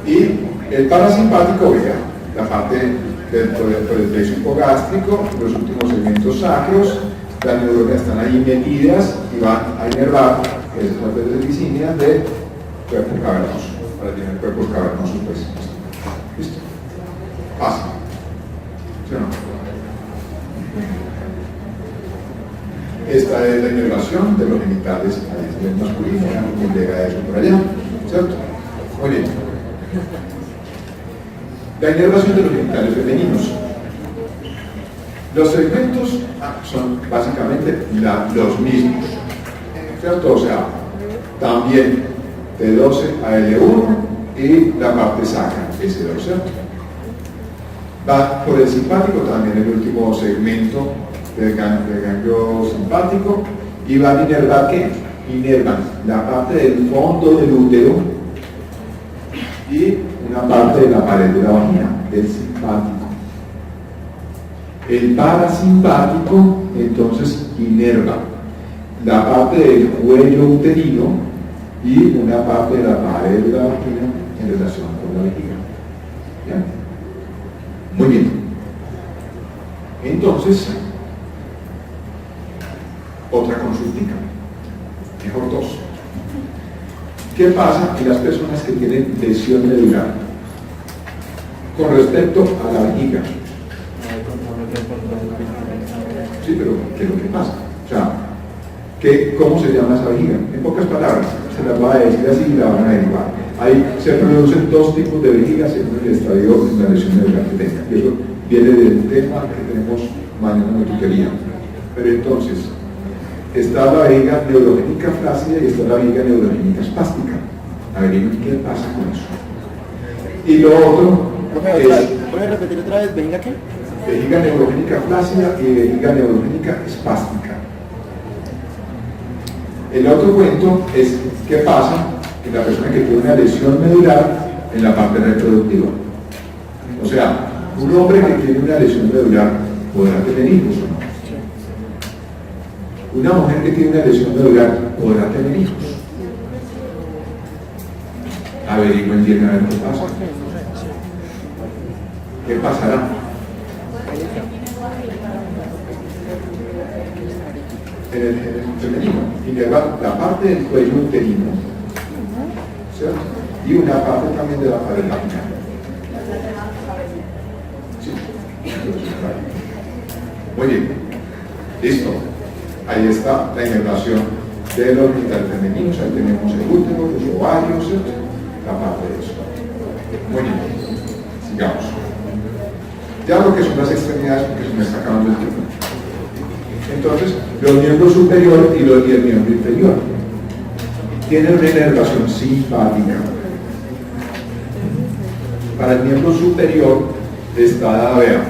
A: Y el parasimpático, vea, la parte del plexo hipogástrico, los últimos segmentos sacros, las neuronas están ahí metidas y van a inervar esas redes lisíneas del cuerpo cavernoso, para tener cuerpos cavernosos, pues. ¿Listo? Fácil. ¿Sí o no? Esta es la inervación de los genitales a nivel masculino, como llega eso por allá, ¿cierto? Muy bien. La inervación de los genitales femeninos. Los segmentos son básicamente los mismos, ¿cierto? O sea, también T12 a L1 y la parte sacra, S2, ¿cierto? Va por el simpático, también el último segmento del ganglio simpático, y van a inervar ¿qué? Inervan la parte del fondo del útero y una parte de la pared de la vagina, del simpático. El parasimpático entonces inerva la parte del cuello uterino y una parte de la pared de la vagina en relación con la vejiga. ¿Bien? Muy bien. Entonces, otra consultica, mejor dos. ¿Qué pasa en las personas que tienen lesión medular con respecto a la vejiga? Sí, pero ¿qué es lo que pasa? O sea, ¿cómo se llama esa vejiga? En pocas palabras, se las va a decir así y la van a derivar. Ahí se producen dos tipos de vejigas según el estadio de la lesión medular que tenga. Y eso viene del tema que tenemos mañana en la tutoría. Pero entonces, está la vejiga neurogénica flácida y está la vejiga neurogénica espástica. Averigüen qué pasa con eso. Y lo otro es...
E: ¿Puedes repetir otra vez? ¿Vejiga qué?
A: Vejiga neurogénica flácida y vejiga neurogénica espástica. El otro cuento es qué pasa en la persona que tiene una lesión medular en la parte reproductiva. O sea, un hombre que tiene una lesión medular podrá tener hijos o no. Una mujer que tiene una lesión medular podrá tener hijos. Averigüen bien a ver qué pasa. ¿Qué pasará? En el femenino, inerva la parte del cuello uterino, ¿cierto? Y una parte también de la pared vaginal. Sí. Muy bien. Listo. Ahí está la inervación de los genitales femeninos. Ahí tenemos el útero, los ovarios, ¿cierto? La parte de eso. Muy bien. Sigamos. Ya lo que son las extremidades, porque se me está acabando el tiempo. Entonces, los miembros superior y el miembro inferior tienen una inervación simpática. Para el miembro superior está dada, vean,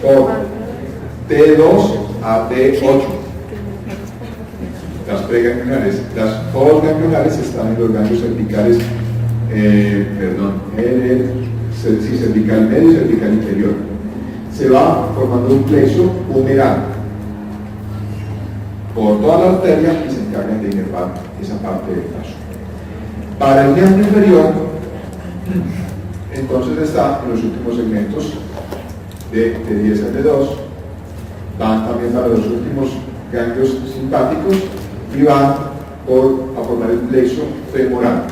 A: por T2 a T8. Las preganglionares, las postganglionares están en los ganglios cervicales, cervical medio y cervical inferior. Se va formando un plexo humeral por toda la arteria y se encargan de inervar esa parte del vaso. Para el miembro inferior, entonces está en los últimos segmentos de 10 a T2, van también para los últimos ganglios simpáticos y van a formar el plexo femoral.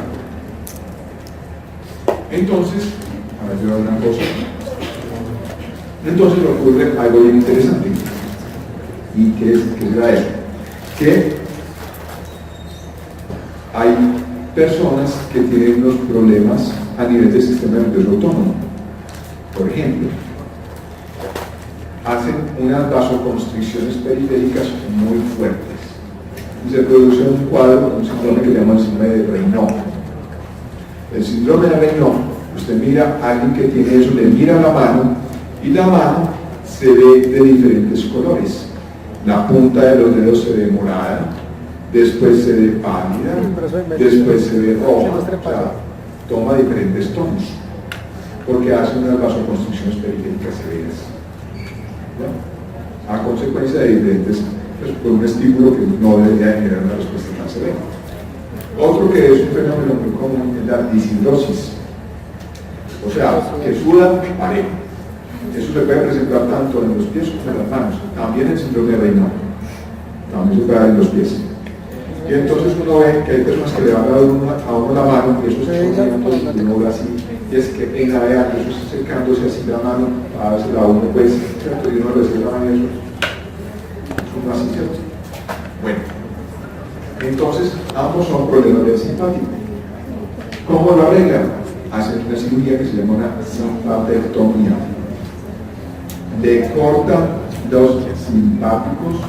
A: Entonces, ahora yo una cosa. Entonces le ocurre algo bien interesante. ¿Y qué será eso? Que hay personas que tienen unos problemas a nivel del sistema nervioso autónomo. Por ejemplo, hacen unas vasoconstricciones periféricas muy fuertes y se produce un cuadro, un síndrome que se llama el síndrome de Raynaud. El síndrome de Raynaud, usted mira a alguien que tiene eso, le mira la mano y la mano se ve de diferentes colores. La punta de los dedos se ve morada, después se ve pálida, después se ve roja, o sea, toma diferentes tonos. porque hacen unas vasoconstricciones periféricas severas. ¿No? A consecuencia de diferentes, pues, por un estímulo que no debería generar una respuesta tan severa. Otro que es un fenómeno muy común es la dishidrosis, o sea, que suda parejo. Eso se puede presentar tanto en los pies como en las manos, también el síndrome de Raynaud, también se puede dar en los pies. Y entonces uno ve que hay personas que le van a dar a uno la mano, y eso es un uno ve así, y es que en la vea, eso está acercándose así la mano, a veces la uno pues, ¿cierto? Y uno recibe la mano y eso es un así, ¿cierto? Bueno, entonces ambos son problemas del simpático. ¿Cómo lo arreglan? Hacen una cirugía que se llama una simpatectomía. Le cortan los simpáticos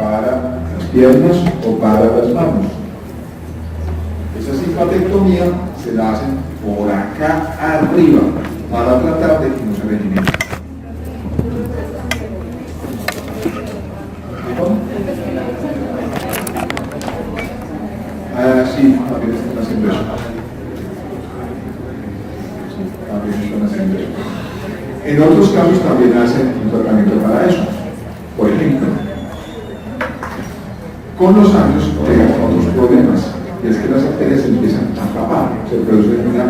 A: para las piernas o para las manos. Esa simpatectomía se la hacen por acá arriba para tratar de que no se regenere. Sí, también están haciendo eso. En otros casos también hacen un tratamiento para eso. Por ejemplo, con los años llegan otros problemas, y es que las arterias se empiezan a tapar, se produce una